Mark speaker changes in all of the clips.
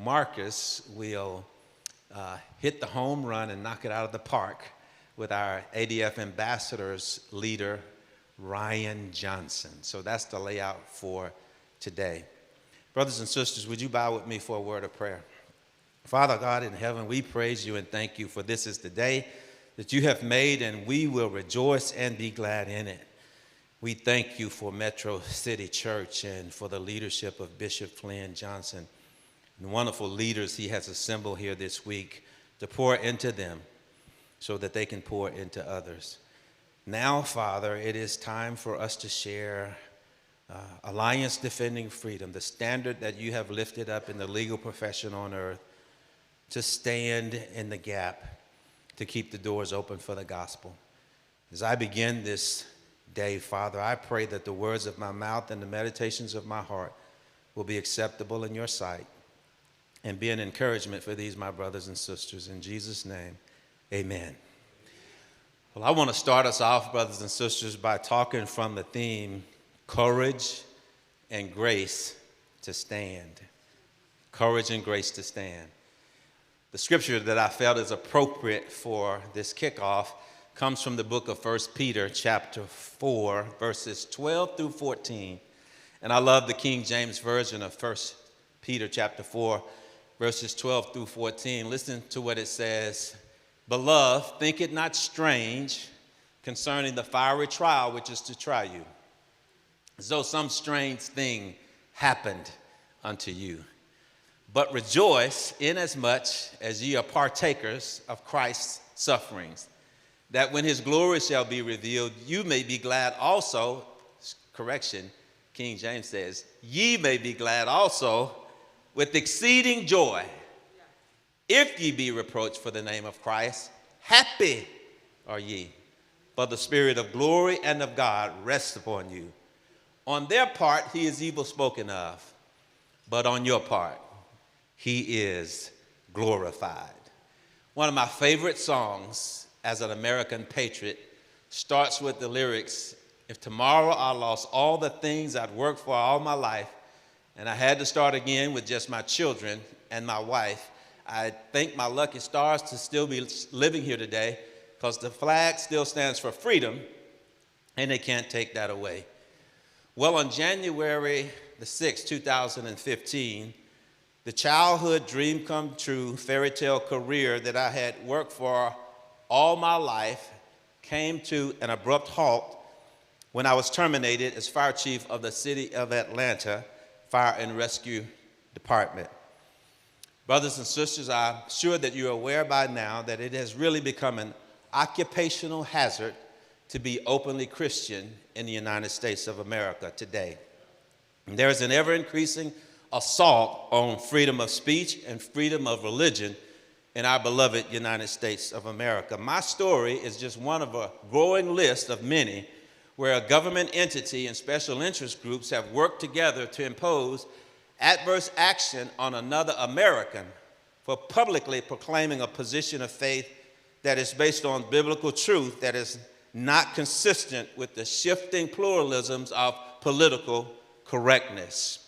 Speaker 1: Marcus will hit the home run and knock it out of the park with our ADF Ambassadors leader, Ryan Johnson. So that's the layout for today. Brothers and sisters, would you bow with me for a word of prayer? Father God in heaven, we praise you and thank you for this is the day that you have made, and we will rejoice and be glad in it. We thank you for Metro City Church and for the leadership of Bishop Flynn Johnson and wonderful leaders he has assembled here this week to pour into them so that they can pour into others. Now, Father, it is time for us to share Alliance Defending Freedom, the standard that you have lifted up in the legal profession on earth, to stand in the gap, to keep the doors open for the gospel. As I begin this day, Father, I pray that the words of my mouth and the meditations of my heart will be acceptable in your sight and be an encouragement for these, my brothers and sisters. In Jesus' name, amen. Well, I want to start us off, brothers and sisters, by talking from the theme, courage and grace to stand. Courage and grace to stand. The scripture that I felt is appropriate for this kickoff comes from the book of 1 Peter chapter 4, verses 12 through 14. And I love the King James Version of 1 Peter chapter 4, verses 12 through 14. Listen to what it says. Beloved, think it not strange concerning the fiery trial which is to try you, as though some strange thing happened unto you. But rejoice inasmuch as ye are partakers of Christ's sufferings, that when his glory shall be revealed, you may be glad also. Correction, King James says, ye may be glad also with exceeding joy, if ye be reproached for the name of Christ. Happy are ye, for the Spirit of glory and of God rests upon you. On their part he is evil spoken of, but on your part he is glorified. One of my favorite songs as an American patriot starts with the lyrics, if tomorrow I lost all the things I'd worked for all my life, and I had to start again with just my children and my wife, I thank my lucky stars to still be living here today, because the flag still stands for freedom, and they can't take that away. Well, on January the 6th, 2015, the childhood dream come true fairy tale career that I had worked for all my life came to an abrupt halt when I was terminated as fire chief of the city of Atlanta Fire and Rescue Department. Brothers and sisters, I'm sure that you're aware by now that it has really become an occupational hazard to be openly Christian in the United States of America today. And there is an ever-increasing assault on freedom of speech and freedom of religion in our beloved United States of America. My story is just one of a growing list of many where a government entity and special interest groups have worked together to impose adverse action on another American for publicly proclaiming a position of faith that is based on biblical truth that is not consistent with the shifting pluralisms of political correctness.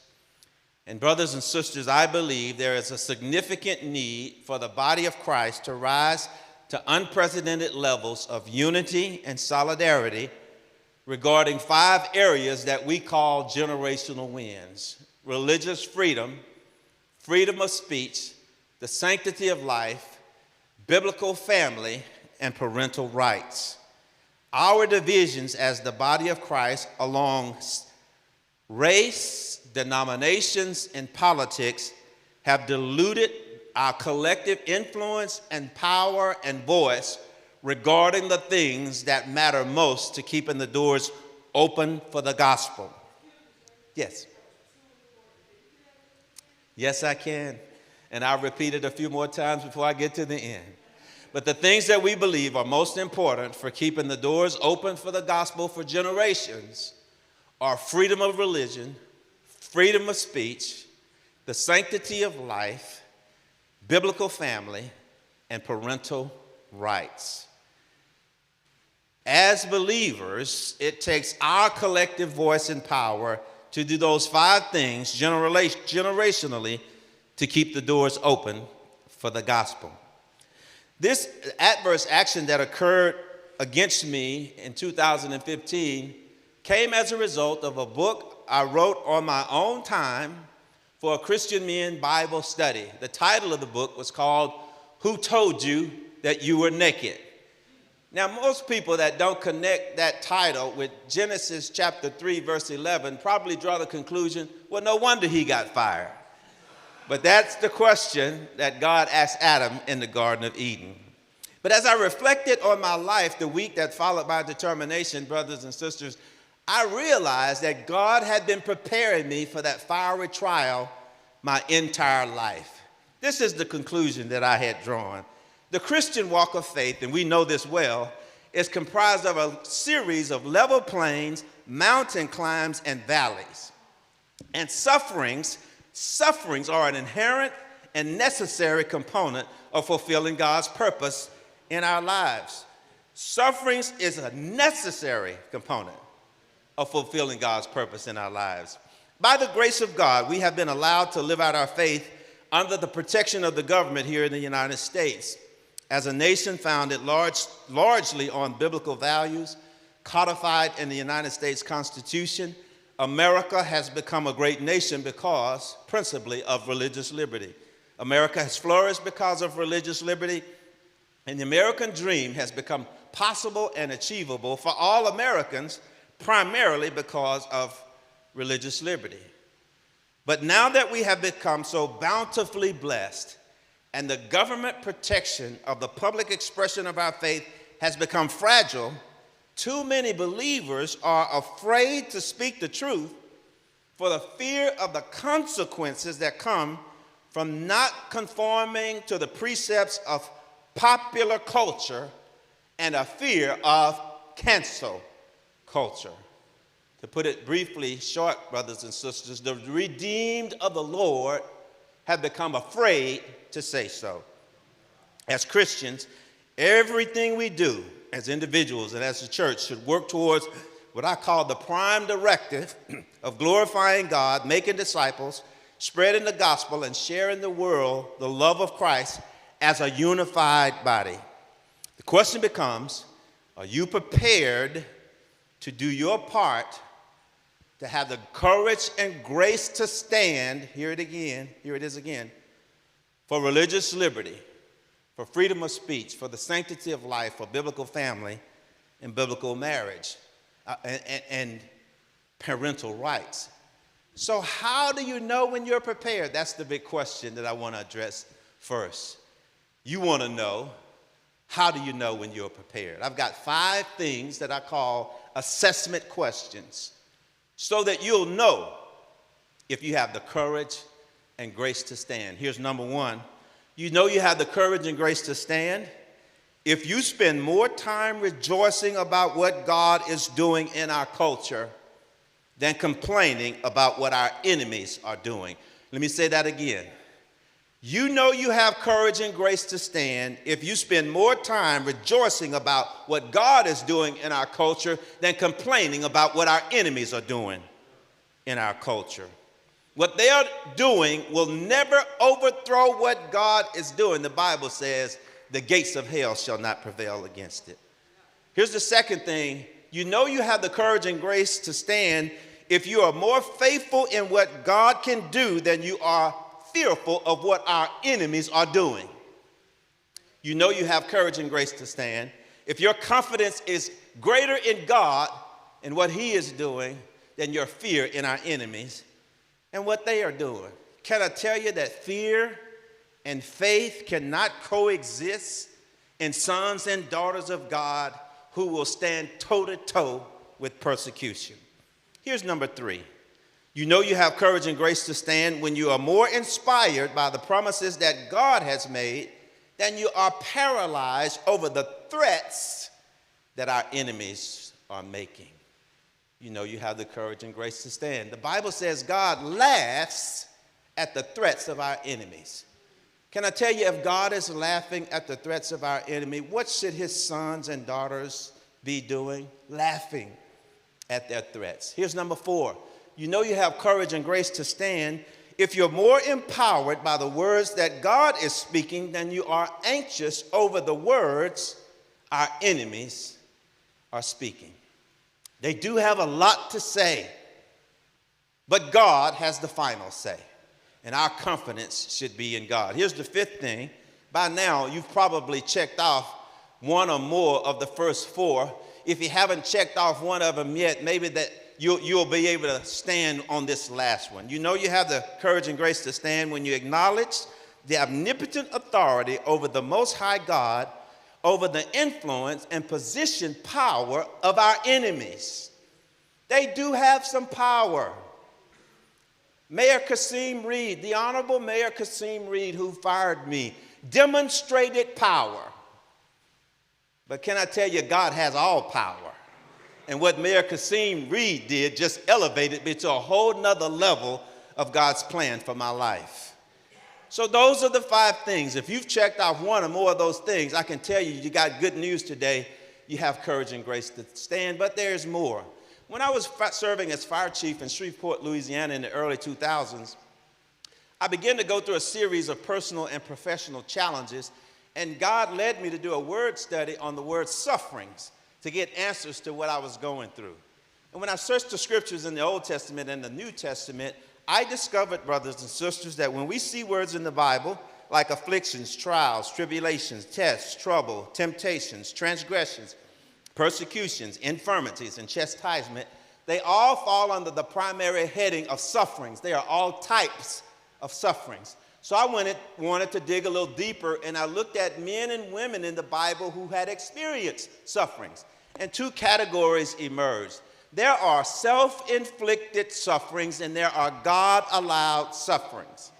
Speaker 1: And brothers and sisters, I believe there is a significant need for the body of Christ to rise to unprecedented levels of unity and solidarity regarding 5 areas that we call generational wins: religious freedom, freedom of speech, the sanctity of life, biblical family, and parental rights. Our divisions as the body of Christ along race, denominations, and politics have diluted our collective influence and power and voice regarding the things that matter most to keeping the doors open for the gospel. Yes. Yes, I can. And I'll repeat it a few more times before I get to the end. But the things that we believe are most important for keeping the doors open for the gospel for generations are freedom of religion, freedom of speech, the sanctity of life, biblical family, and parental rights. As believers, it takes our collective voice and power to do those 5 things generationally to keep the doors open for the gospel. This adverse action that occurred against me in 2015 came as a result of a book I wrote on my own time for a Christian men Bible study. The title of the book was called Who Told You That You Were Naked? Now, most people that don't connect that title with Genesis chapter 3, verse 11 probably draw the conclusion, well, no wonder he got fired. But that's the question that God asked Adam in the Garden of Eden. But as I reflected on my life the week that followed my determination, brothers and sisters, I realized that God had been preparing me for that fiery trial my entire life. This is the conclusion that I had drawn. The Christian walk of faith, and we know this well, is comprised of a series of level plains, mountain climbs, and valleys. And sufferings are an inherent and necessary component of fulfilling God's purpose in our lives. Sufferings is a necessary component of fulfilling God's purpose in our lives. By the grace of God, we have been allowed to live out our faith under the protection of the government here in the United States. As a nation founded largely on biblical values, codified in the United States Constitution, America has become a great nation because, principally, of religious liberty. America has flourished because of religious liberty, and the American dream has become possible and achievable for all Americans, primarily because of religious liberty. But now that we have become so bountifully blessed, and the government protection of the public expression of our faith has become fragile, too many believers are afraid to speak the truth for the fear of the consequences that come from not conforming to the precepts of popular culture and a fear of cancel culture. To put it briefly short, brothers and sisters, the redeemed of the Lord have become afraid to say so. As Christians, everything we do as individuals and as a church should work towards what I call the prime directive of glorifying God, making disciples, spreading the gospel, and sharing the world the love of Christ as a unified body. The question becomes, are you prepared to do your part to have the courage and grace to stand, here it is again, for religious liberty, for freedom of speech, for the sanctity of life, for biblical family and biblical marriage, and parental rights? So how do you know when you're prepared? That's the big question that I want to address first. You want to know, how do you know when you're prepared? I've got 5 things that I call assessment questions so that you'll know if you have the courage and grace to stand. Here's number 1. You know you have the courage and grace to stand if you spend more time rejoicing about what God is doing in our culture than complaining about what our enemies are doing. Let me say that again. You know you have courage and grace to stand if you spend more time rejoicing about what God is doing in our culture than complaining about what our enemies are doing in our culture. What they are doing will never overthrow what God is doing. The Bible says the gates of hell shall not prevail against it. Here's the second thing. You know you have the courage and grace to stand if you are more faithful in what God can do than you are fearful of what our enemies are doing. You know you have courage and grace to stand if your confidence is greater in God and what He is doing than your fear in our enemies and what they are doing. Can I tell you that fear and faith cannot coexist in sons and daughters of God who will stand toe-to-toe with persecution? Here's number 3. You know you have courage and grace to stand when you are more inspired by the promises that God has made than you are paralyzed over the threats that our enemies are making. You know you have the courage and grace to stand. The Bible says God laughs at the threats of our enemies. Can I tell you, if God is laughing at the threats of our enemy, what should His sons and daughters be doing? Laughing at their threats. Here's number 4. You know you have courage and grace to stand if you're more empowered by the words that God is speaking than you are anxious over the words our enemies are speaking. They do have a lot to say, but God has the final say, and our confidence should be in God. Here's the fifth thing. By now, you've probably checked off one or more of the first four. If you haven't checked off one of them yet, maybe that you'll be able to stand on this last one. You know you have the courage and grace to stand when you acknowledge the omnipotent authority over the Most High God, over the influence and position power of our enemies. They do have some power. Mayor Kasim Reed, the Honorable Mayor Kasim Reed, who fired me, demonstrated power. But can I tell you, God has all power. And what Mayor Kasim Reed did just elevated me to a whole nother level of God's plan for my life. So those are the 5 things. If you've checked off one or more of those things, I can tell you, you got good news today. You have courage and grace to stand, but there's more. When I was serving as fire chief in Shreveport, Louisiana in the early 2000s, I began to go through a series of personal and professional challenges, and God led me to do a word study on the word sufferings to get answers to what I was going through. And when I searched the scriptures in the Old Testament and the New Testament, I discovered, brothers and sisters, that when we see words in the Bible like afflictions, trials, tribulations, tests, trouble, temptations, transgressions, persecutions, infirmities, and chastisement, they all fall under the primary heading of sufferings. They are all types of sufferings. So I wanted to dig a little deeper, and I looked at men and women in the Bible who had experienced sufferings. And 2 categories emerged. There are self-inflicted sufferings, and there are God-allowed sufferings.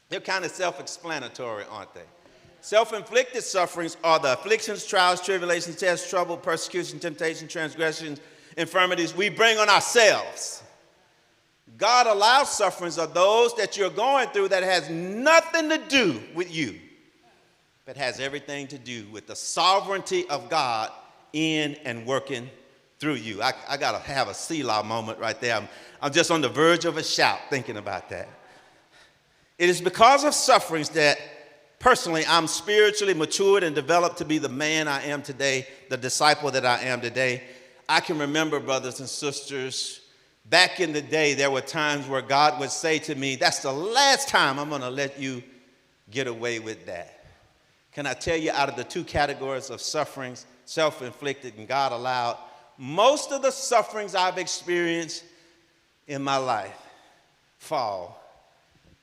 Speaker 1: They're kind of self-explanatory, aren't they? Self-inflicted sufferings are the afflictions, trials, tribulations, tests, trouble, persecution, temptation, transgressions, infirmities we bring on ourselves. God-allowed sufferings are those that you're going through that has nothing to do with you, but has everything to do with the sovereignty of God in and working through you. I got to have a Selah moment right there. I'm just on the verge of a shout thinking about that. It is because of sufferings that personally I'm spiritually matured and developed to be the man I am today, the disciple that I am today. I can remember, brothers and sisters, back in the day, there were times where God would say to me, that's the last time I'm going to let you get away with that. Can I tell you, out of the 2 categories of sufferings, self-inflicted and God-allowed, most of the sufferings I've experienced in my life fall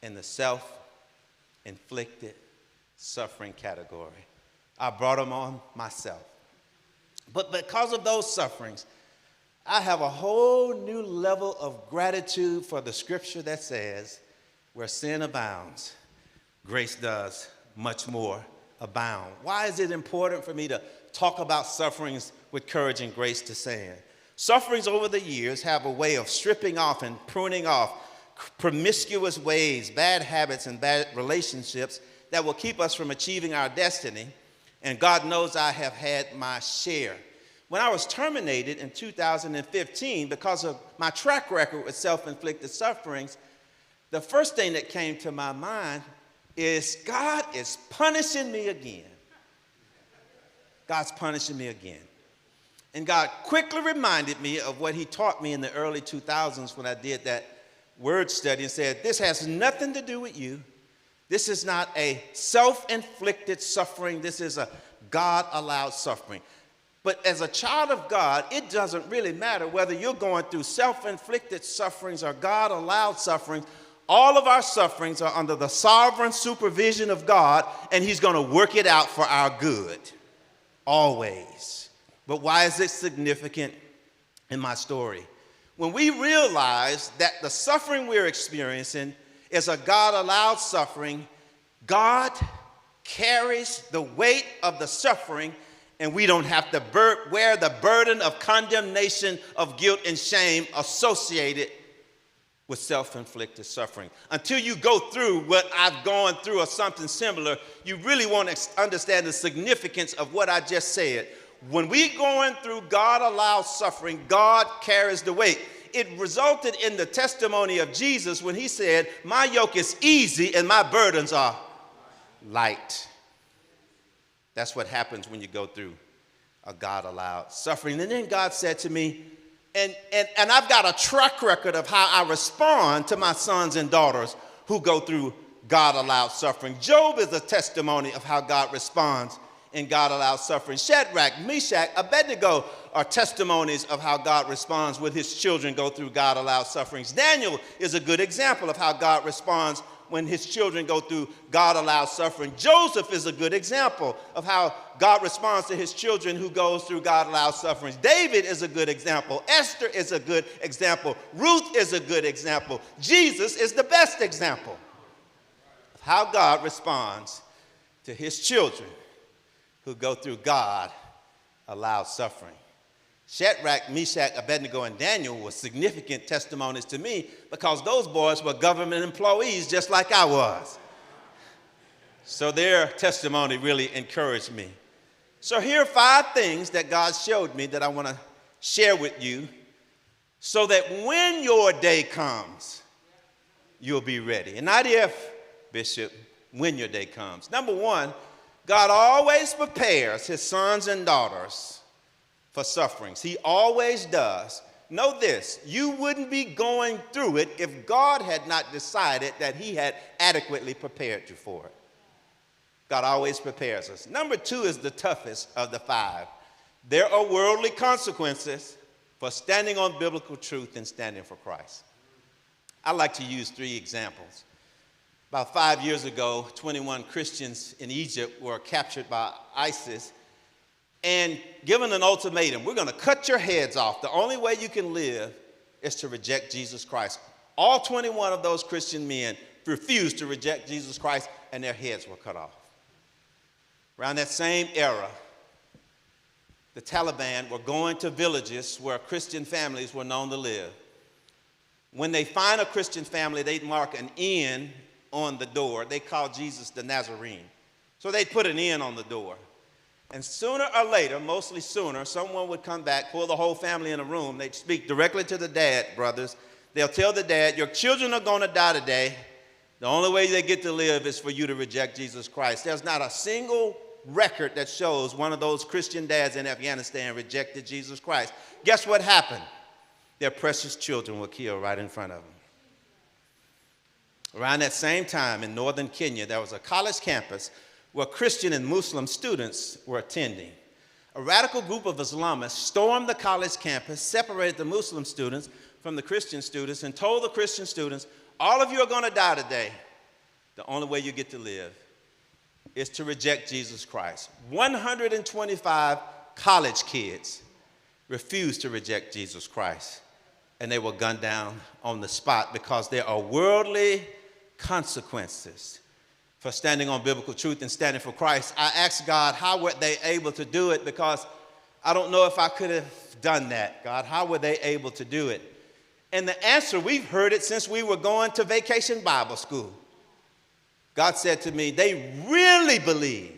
Speaker 1: in the self-inflicted suffering category. I brought them on myself. But because of those sufferings, I have a whole new level of gratitude for the scripture that says, where sin abounds, grace does much more abound. Why is it important for me to talk about sufferings with courage and grace to stand? Sufferings over the years have a way of stripping off and pruning off promiscuous ways, bad habits, and bad relationships that will keep us from achieving our destiny. And God knows I have had my share. When I was terminated in 2015 because of my track record with self-inflicted sufferings, the first thing that came to my mind is God is punishing me again. God's punishing me again. And God quickly reminded me of what he taught me in the early 2000s when I did that word study and said, this has nothing to do with you. This is not a self-inflicted suffering. This is a God-allowed suffering. But as a child of God, it doesn't really matter whether you're going through self-inflicted sufferings or God-allowed sufferings. All of our sufferings are under the sovereign supervision of God, and he's going to work it out for our good, always. But why is it significant in my story? When we realize that the suffering we're experiencing is a God-allowed suffering, God carries the weight of the suffering, and we don't have to wear the burden of condemnation, of guilt and shame associated with self-inflicted suffering. Until you go through what I've gone through or something similar, you really won't understand the significance of what I just said. When we're going through God-allowed suffering, God carries the weight. it resulted in the testimony of Jesus when he said, my yoke is easy and my burdens are light. That's what happens when you go through a God-allowed suffering. And then God said to me, and I've got a track record of how I respond to my sons and daughters who go through God-allowed suffering. Job is a testimony of how God responds in God-allowed suffering. Shadrach, Meshach, Abednego are testimonies of how God responds when his children go through God-allowed sufferings. Daniel is a good example of how God responds when his children go through God-allowed suffering. Joseph is a good example of how God responds to his children who goes through God-allowed sufferings. David is a good example. Esther is a good example. Ruth is a good example. Jesus is the best example of how God responds to his children who go through God-allowed suffering. Shadrach, Meshach, Abednego, and Daniel were significant testimonies to me because those boys were government employees just like I was. So their testimony really encouraged me. So here are 5 things that God showed me that I want to share with you so that when your day comes, you'll be ready. And not if, Bishop, when your day comes. Number 1, God always prepares his sons and daughters for sufferings. He always does. Know this, you wouldn't be going through it if God had not decided that he had adequately prepared you for it. God always prepares us. Number 2 is the toughest of the 5. There are worldly consequences for standing on biblical truth and standing for Christ. I like to use 3 examples. About 5 years ago, 21 Christians in Egypt were captured by ISIS and given an ultimatum. We're going to cut your heads off. The only way you can live is to reject Jesus Christ. All 21 of those Christian men refused to reject Jesus Christ, and their heads were cut off. Around that same era, the Taliban were going to villages where Christian families were known to live. When they find a Christian family, they'd mark an N on the door. They called Jesus the Nazarene. So they'd put an N on the door. And sooner or later, mostly sooner, someone would come back, pull the whole family in a room. They'd speak directly to the dad, brothers. They'll tell the dad, your children are going to die today. The only way they get to live is for you to reject Jesus Christ. There's not a single record that shows one of those Christian dads in Afghanistan rejected Jesus Christ. Guess what happened? Their precious children were killed right in front of them. Around that same time in northern Kenya, there was a college campus where Christian and Muslim students were attending. A radical group of Islamists stormed the college campus, separated the Muslim students from the Christian students, and told the Christian students, all of you are going to die today. The only way you get to live is to reject Jesus Christ. 125 college kids refused to reject Jesus Christ, and they were gunned down on the spot because there are worldly consequences for standing on biblical truth and standing for Christ. I asked God, how were they able to do it? Because I don't know if I could have done that. God, how were they able to do it? And the answer, we've heard it since we were going to Vacation Bible School. God said to me, they really believe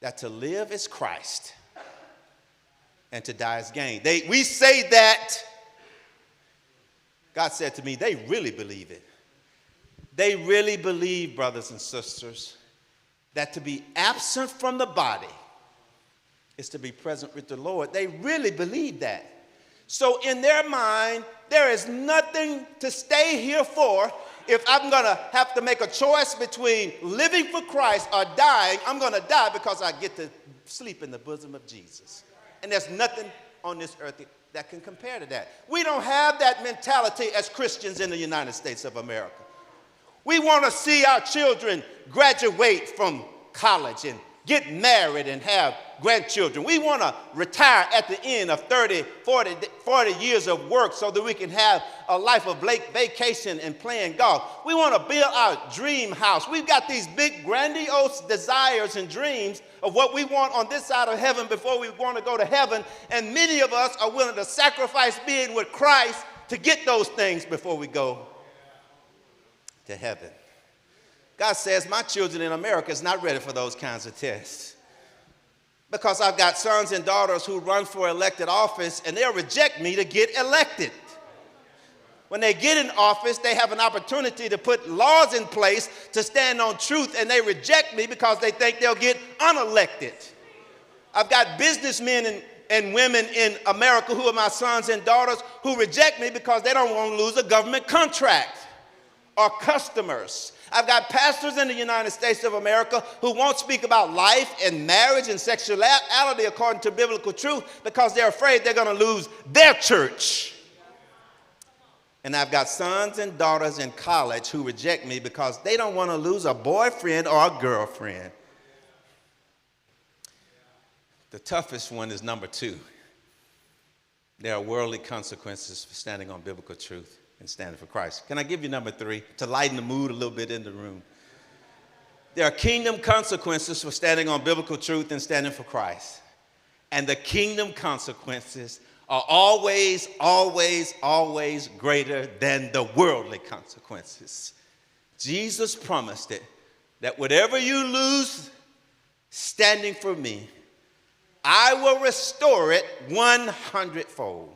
Speaker 1: that to live is Christ and to die is gain. We say that. God said to me, they really believe it. They really believe, brothers and sisters, that to be absent from the body is to be present with the Lord. They really believe that. So in their mind, there is nothing to stay here for. If I'm going to have to make a choice between living for Christ or dying, I'm going to die because I get to sleep in the bosom of Jesus. And there's nothing on this earth that can compare to that. We don't have that mentality as Christians in the United States of America. We want to see our children graduate from college and get married and have grandchildren. We want to retire at the end of 30, 40 years of work so that we can have a life of vacation and playing golf. We want to build our dream house. We've got these big, grandiose desires and dreams of what we want on this side of heaven before we want to go to heaven. And many of us are willing to sacrifice being with Christ to get those things before we go to heaven. God says, my children in America is not ready for those kinds of tests. because I've got sons and daughters who run for elected office, and they'll reject me to get elected. When they get in office, they have an opportunity to put laws in place to stand on truth, and they reject me because they think they'll get unelected. I've got businessmen and women in America who are my sons and daughters who reject me because they don't want to lose a government contract or customers. I've got pastors in the United States of America who won't speak about life and marriage and sexuality according to biblical truth because they're afraid they're going to lose their church. And I've got sons and daughters in college who reject me because they don't want to lose a boyfriend or a girlfriend. The toughest one is number 2. There are worldly consequences for standing on biblical truth and standing for Christ. Can I give you number 3 to lighten the mood a little bit in the room? There are kingdom consequences for standing on biblical truth and standing for Christ. And the kingdom consequences are always, always, always greater than the worldly consequences. Jesus promised it, that whatever you lose standing for me, I will restore it 100-fold.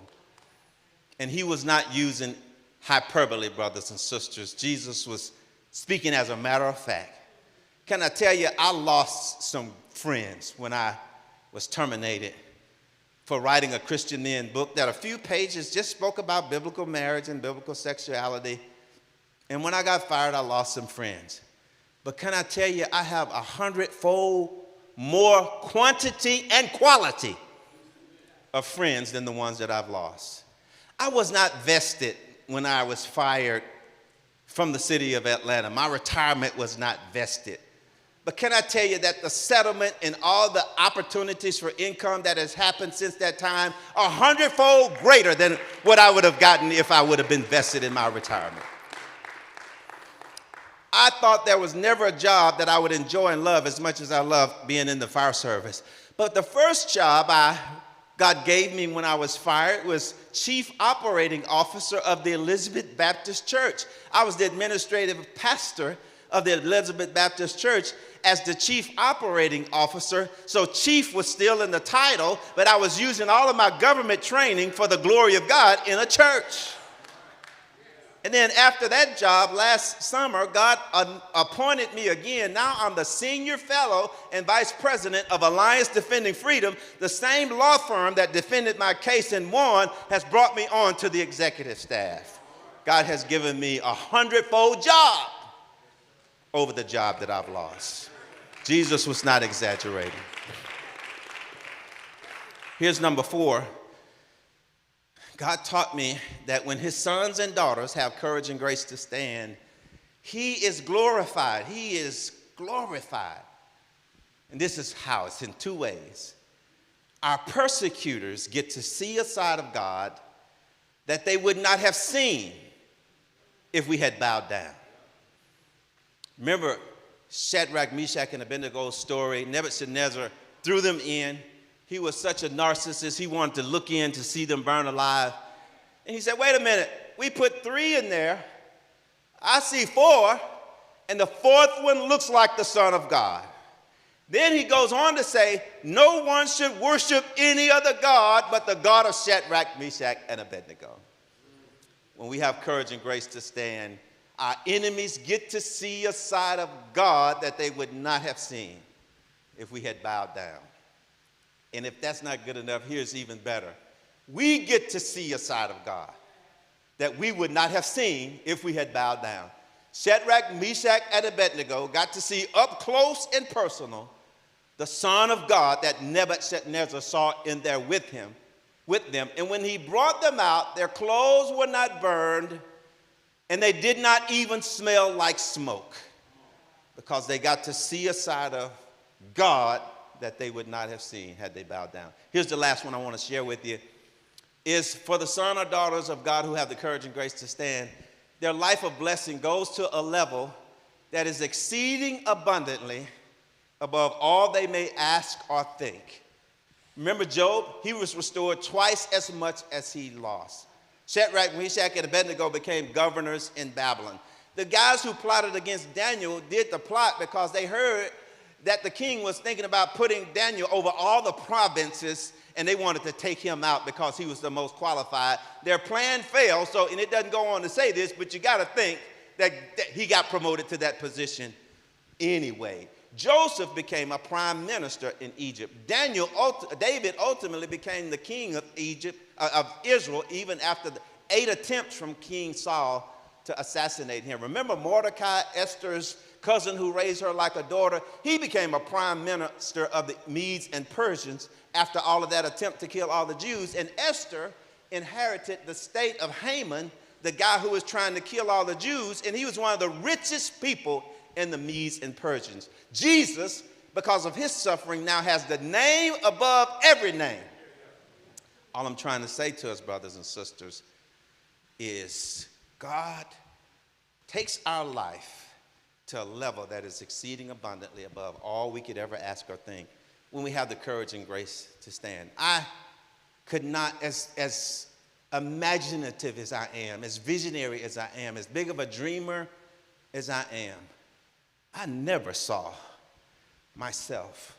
Speaker 1: And he was not using hyperbole, brothers and sisters. Jesus was speaking as a matter of fact. Can I tell you, I lost some friends when I was terminated for writing a Christian men book that a few pages just spoke about biblical marriage and biblical sexuality. And when I got fired, I lost some friends. But can I tell you, I have 100-fold more quantity and quality of friends than the ones that I've lost. I was not vested when I was fired from the city of Atlanta. My retirement was not vested. But can I tell you that the settlement and all the opportunities for income that has happened since that time are 100-fold greater than what I would have gotten if I would have been vested in my retirement. I thought there was never a job that I would enjoy and love as much as I love being in the fire service. But the first job God gave me when I was fired was Chief Operating Officer of the Elizabeth Baptist Church. I was the administrative pastor of the Elizabeth Baptist Church as the Chief Operating Officer. So chief was still in the title, but I was using all of my government training for the glory of God in a church. And then after that job, last summer, God appointed me again. Now I'm the senior fellow and vice president of Alliance Defending Freedom. The same law firm that defended my case and won has brought me on to the executive staff. God has given me 100-fold job over the job that I've lost. Jesus was not exaggerating. Here's number 4. God taught me that when his sons and daughters have courage and grace to stand, he is glorified. He is glorified. And this is how. It's in 2 ways. Our persecutors get to see a side of God that they would not have seen if we had bowed down. Remember Shadrach, Meshach, and Abednego's story. Nebuchadnezzar threw them in. He was such a narcissist, he wanted to look in to see them burn alive. And he said, wait a minute, we put 3 in there. I see 4, and the 4th one looks like the Son of God. Then he goes on to say, no one should worship any other God but the God of Shadrach, Meshach, and Abednego. When we have courage and grace to stand, our enemies get to see a side of God that they would not have seen if we had bowed down. And if that's not good enough, here's even better. We get to see a side of God that we would not have seen if we had bowed down. Shadrach, Meshach, and Abednego got to see up close and personal the Son of God that Nebuchadnezzar saw in there with them. And when he brought them out, their clothes were not burned, and they did not even smell like smoke, because they got to see a side of God that they would not have seen had they bowed down. Here's the last one I want to share with you, is for the sons or daughters of God who have the courage and grace to stand, their life of blessing goes to a level that is exceeding abundantly above all they may ask or think. Remember Job? He was restored twice as much as he lost. Shadrach, Meshach, and Abednego became governors in Babylon. The guys who plotted against Daniel did the plot because they heard that the king was thinking about putting Daniel over all the provinces, and they wanted to take him out because he was the most qualified. Their plan failed, and it doesn't go on to say this, but you got to think that he got promoted to that position anyway. Joseph became a prime minister in Egypt. David ultimately became the king of Israel, even after the 8 attempts from King Saul to assassinate him. Remember Mordecai, Esther's cousin who raised her like a daughter? He became a prime minister of the Medes and Persians after all of that attempt to kill all the Jews. And Esther inherited the state of Haman, the guy who was trying to kill all the Jews, and he was one of the richest people in the Medes and Persians. Jesus, because of his suffering, now has the name above every name. All I'm trying to say to us, brothers and sisters, is God takes our life to a level that is exceeding abundantly above all we could ever ask or think when we have the courage and grace to stand. I could not, as imaginative as I am, as visionary as I am, as big of a dreamer as I am, I never saw myself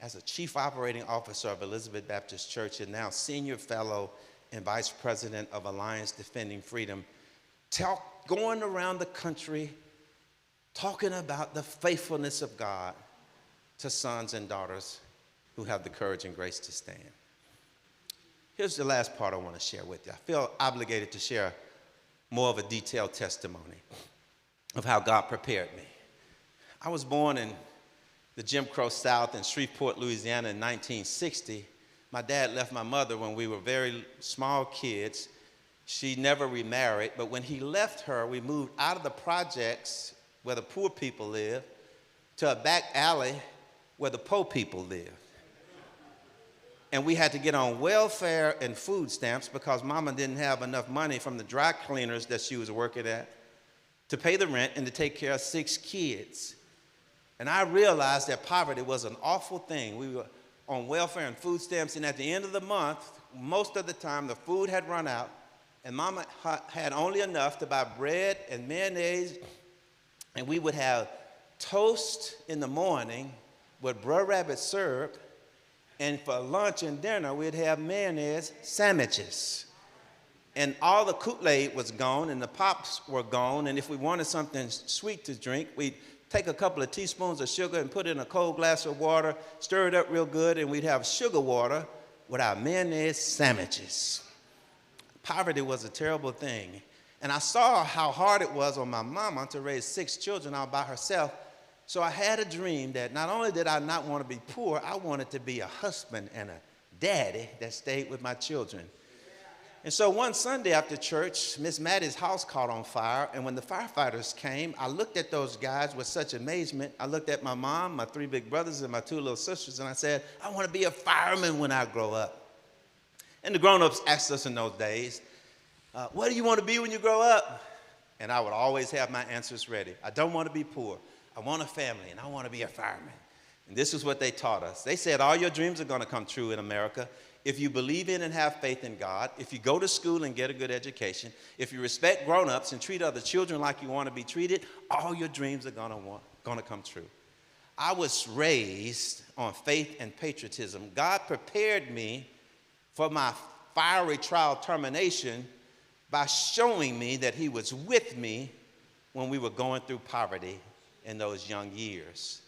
Speaker 1: as a chief operating officer of Elizabeth Baptist Church and now senior fellow and vice president of Alliance Defending Freedom, going around the country talking about the faithfulness of God to sons and daughters who have the courage and grace to stand. Here's the last part I want to share with you. I feel obligated to share more of a detailed testimony of how God prepared me. I was born in the Jim Crow South in Shreveport, Louisiana in 1960. My dad left my mother when we were very small kids. She never remarried, but when he left her, we moved out of the projects where the poor people live to a back alley where the poor people live. And we had to get on welfare and food stamps because Mama didn't have enough money from the dry cleaners that she was working at to pay the rent and to take care of 6 kids. And I realized that poverty was an awful thing. We were on welfare and food stamps, and at the end of the month, most of the time, the food had run out, and Mama had only enough to buy bread and mayonnaise, and we would have toast in the morning with Brer Rabbit syrup, and for lunch and dinner, we'd have mayonnaise sandwiches. And all the Kool-Aid was gone, and the pops were gone, and if we wanted something sweet to drink, we'd take a couple of teaspoons of sugar and put it in a cold glass of water, stir it up real good, and we'd have sugar water with our mayonnaise sandwiches. Poverty was a terrible thing. And I saw how hard it was on my mama to raise 6 children all by herself. So I had a dream that not only did I not want to be poor, I wanted to be a husband and a daddy that stayed with my children. And so one Sunday after church, Miss Maddie's house caught on fire, and when the firefighters came, I looked at those guys with such amazement. I looked at my mom, my 3 big brothers, and my 2 little sisters, and I said, I want to be a fireman when I grow up. And the grown-ups asked us in those days, what do you want to be when you grow up? And I would always have my answers ready. I don't want to be poor. I want a family, and I want to be a fireman. And this is what they taught us. They said, all your dreams are going to come true in America if you believe in and have faith in God, if you go to school and get a good education, if you respect grown-ups and treat other children like you want to be treated, all your dreams are going to come true. I was raised on faith and patriotism. God prepared me for my fiery trial termination by showing me that he was with me when we were going through poverty in those young years.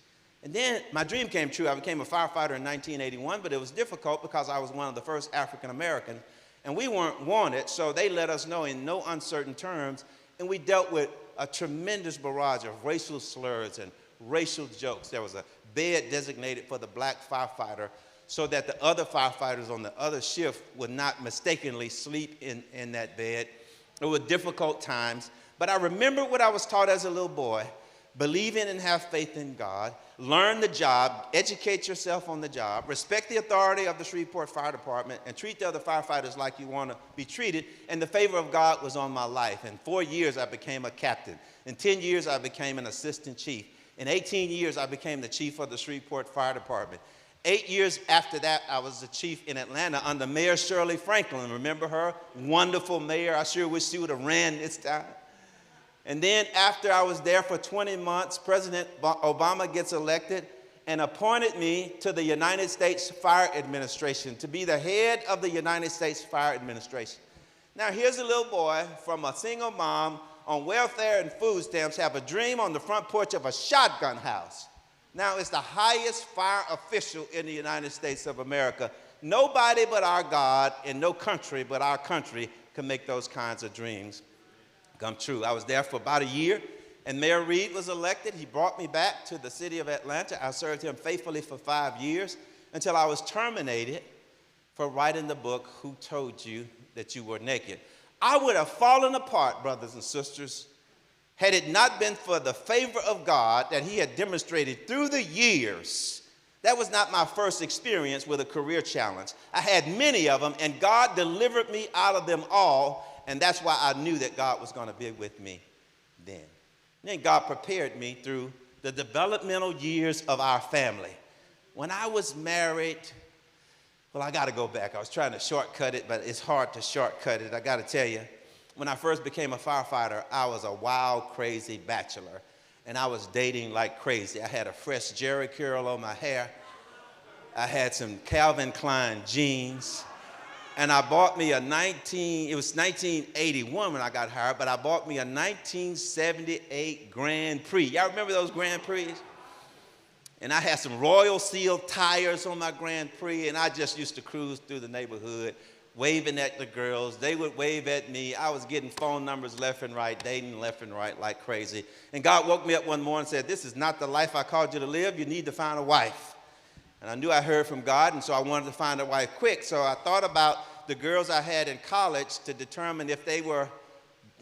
Speaker 1: And then my dream came true. I became a firefighter in 1981, but it was difficult because I was one of the first African Americans, and we weren't wanted, so they let us know in no uncertain terms, and we dealt with a tremendous barrage of racial slurs and racial jokes. There was a bed designated for the black firefighter so that the other firefighters on the other shift would not mistakenly sleep in that bed. It were difficult times, but I remember what I was taught as a little boy. Believe in and have faith in God, learn the job, educate yourself on the job, respect the authority of the Shreveport Fire Department, and treat the other firefighters like you want to be treated. And the favor of God was on my life. In 4 years, I became a captain. In 10 years, I became an assistant chief. In 18 years, I became the chief of the Shreveport Fire Department. 8 years after that, I was the chief in Atlanta under Mayor Shirley Franklin. Remember her? Wonderful mayor. I sure wish she would have ran this time. And then after I was there for 20 months, President Obama gets elected, and appointed me to the United States Fire Administration to be the head of the United States Fire Administration. Now, here's a little boy from a single mom on welfare and food stamps have a dream on the front porch of a shotgun house. Now, it's the highest fire official in the United States of America. Nobody but our God and no country but our country can make those kinds of dreams come true. I was there for about a year, and Mayor Reed was elected. He brought me back to the city of Atlanta. I served him faithfully for 5 years until I was terminated for writing the book, Who Told You That You Were Naked? I would have fallen apart, brothers and sisters, had it not been for the favor of God that he had demonstrated through the years. That was not my first experience with a career challenge. I had many of them, and God delivered me out of them all, and that's why I knew that God was going to be with me then. And then God prepared me through the developmental years of our family. When I was married, well, I got to go back. I was trying to shortcut it, but it's hard to shortcut it. I got to tell you, when I first became a firefighter, I was a wild, crazy bachelor, and I was dating like crazy. I had a fresh Jerry curl on my hair. I had some Calvin Klein jeans, and I bought me it was 1981 when I got hired, but I bought me a 1978 Grand Prix. Y'all remember those Grand Prix? And I had some Royal Seal tires on my Grand Prix, and I just used to cruise through the neighborhood, waving at the girls. They would wave at me. I was getting phone numbers left and right, dating left and right like crazy. And God woke me up one morning and said, this is not the life I called you to live. You need to find a wife. And I knew I heard from God, and so I wanted to find a wife quick. So I thought about the girls I had in college to determine if they were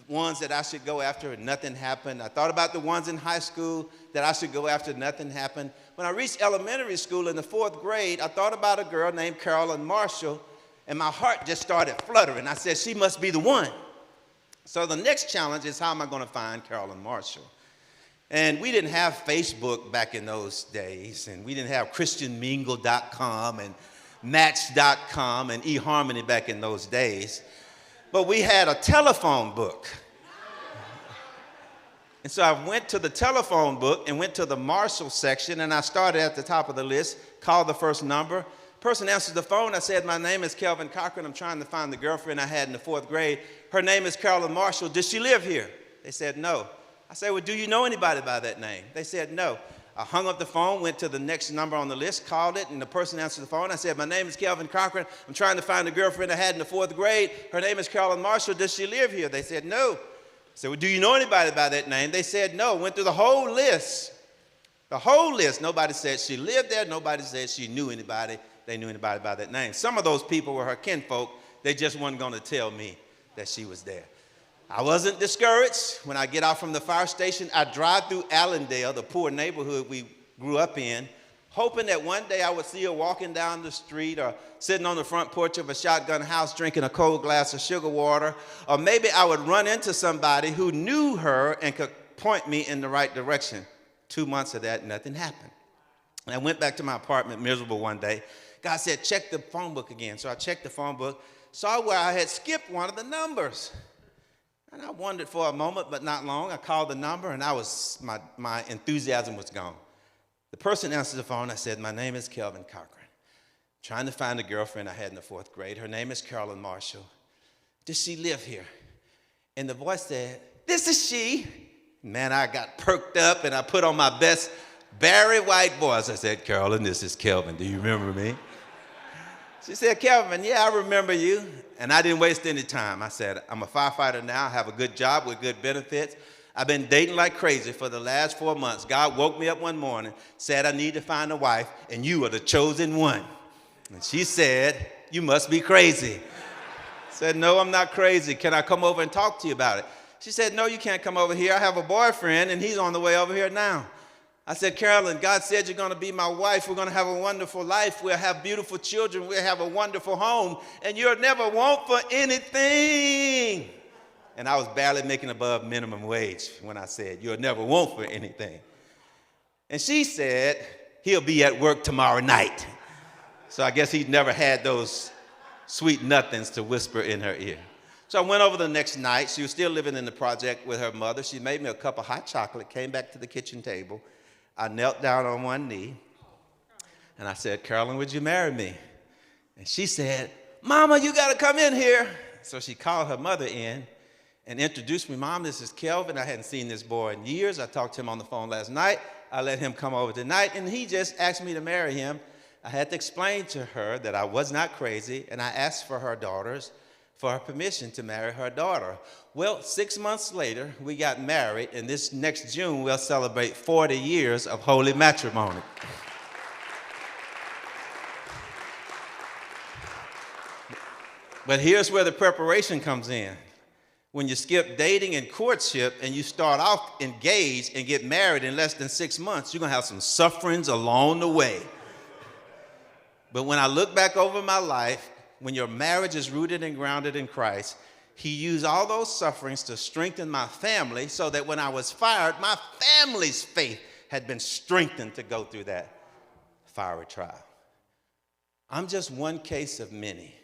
Speaker 1: ones that I should go after, and nothing happened. I thought about the ones in high school that I should go after, nothing happened. When I reached elementary school in the 4th grade, I thought about a girl named Carolyn Marshall, and my heart just started fluttering. I said, she must be the one. So the next challenge is, how am I going to find Carolyn Marshall? And we didn't have Facebook back in those days, and we didn't have ChristianMingle.com and Match.com and eHarmony back in those days. But we had a telephone book. And so I went to the telephone book and went to the Marshall section, and I started at the top of the list, called the first number. Person answered the phone. I said, my name is Kelvin Cochran. I'm trying to find the girlfriend I had in the 4th grade. Her name is Carolyn Marshall. Does she live here? They said, no. I said, well, do you know anybody by that name? They said, no. I hung up the phone, went to the next number on the list, called it, and the person answered the phone. I said, my name is Kelvin Cochran. I'm trying to find the girlfriend I had in the 4th grade. Her name is Carolyn Marshall. Does she live here? They said, no. I said, well, do you know anybody by that name? They said, no. Went through the whole list. The whole list. Nobody said she lived there. Nobody said she knew anybody. They knew anybody by that name. Some of those people were her kinfolk. They just weren't going to tell me that she was there. I wasn't discouraged. When I get out from the fire station, I drive through Allendale, the poor neighborhood we grew up in, hoping that one day I would see her walking down the street or sitting on the front porch of a shotgun house drinking a cold glass of sugar water, or maybe I would run into somebody who knew her and could point me in the right direction. 2 months of that, nothing happened. And I went back to my apartment miserable one day. God said, check the phone book again. So I checked the phone book, saw where I had skipped one of the numbers. And I wondered for a moment, but not long. I called the number, and my enthusiasm was gone. The person answered the phone. I said, my name is Kelvin Cochran. Trying to find a girlfriend I had in the 4th grade. Her name is Carolyn Marshall. Does she live here? And the voice said, this is she. Man, I got perked up, and I put on my best Barry White voice. I said, Carolyn, this is Kelvin. Do you remember me? She said, Kelvin, yeah, I remember you. And I didn't waste any time. I said, I'm a firefighter now. I have a good job with good benefits. I've been dating like crazy for the last 4 months. God woke me up one morning, said I need to find a wife, and you are the chosen one. And she said, you must be crazy. I said, no, I'm not crazy. Can I come over and talk to you about it? She said, no, you can't come over here. I have a boyfriend, and he's on the way over here now. I said, Carolyn, God said you're going to be my wife. We're going to have a wonderful life. We'll have beautiful children. We'll have a wonderful home. And you'll never want for anything. And I was barely making above minimum wage when I said, you'll never want for anything. And she said, he'll be at work tomorrow night. So I guess he'd never had those sweet nothings to whisper in her ear. So I went over the next night. She was still living in the project with her mother. She made me a cup of hot chocolate, came back to the kitchen table. I knelt down on one knee, And I said, Carolyn, would you marry me? And she said, Mama, you got to come in here. So she called her mother in and introduced me. Mom, this is Kelvin. I hadn't seen this boy in years. I talked to him on the phone last night. I let him come over tonight, and he just asked me to marry him. I had to explain to her that I was not crazy, and I asked for her permission to marry her daughter. Well, 6 months later, we got married, and this next June, we'll celebrate 40 years of holy matrimony. But here's where the preparation comes in. When you skip dating and courtship and you start off engaged and get married in less than 6 months, you're gonna have some sufferings along the way. But when I look back over my life, when your marriage is rooted and grounded in Christ, he used all those sufferings to strengthen my family so that when I was fired, my family's faith had been strengthened to go through that fiery trial. I'm just one case of many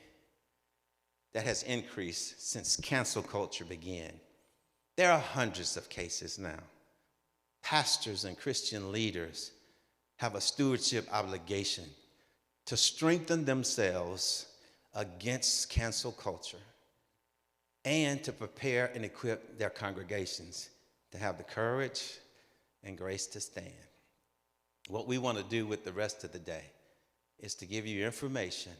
Speaker 1: that has increased since cancel culture began. There are hundreds of cases now. Pastors and Christian leaders have a stewardship obligation to strengthen themselves against cancel culture and to prepare and equip their congregations to have the courage and grace to stand. What we want to do with the rest of the day is to give you information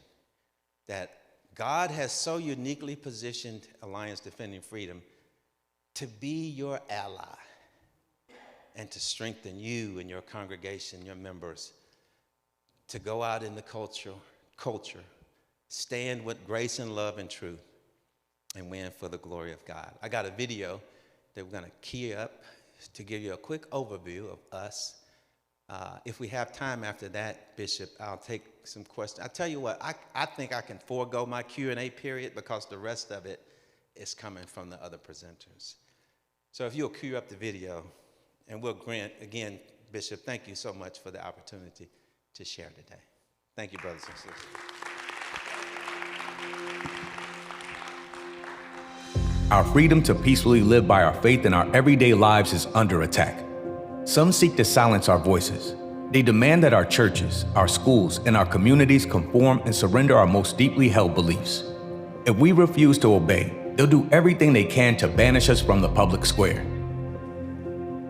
Speaker 1: that God has so uniquely positioned Alliance Defending Freedom to be your ally and to strengthen you and your congregation, your members, to go out in the culture, stand with grace and love and truth, and win for the glory of God. I got a video that we're going to key up to give you a quick overview of us. If we have time after that, Bishop, I'll take some questions. I tell you what, I think I can forego my Q&A period because the rest of it is coming from the other presenters. So if you'll cue up the video, and we'll grant, again, Bishop, thank you so much for the opportunity to share today. Thank you, brothers and sisters.
Speaker 2: Our freedom to peacefully live by our faith in our everyday lives is under attack. Some seek to silence our voices. They demand that our churches, our schools, and our communities conform and surrender our most deeply held beliefs. If we refuse to obey, they'll do everything they can to banish us from the public square.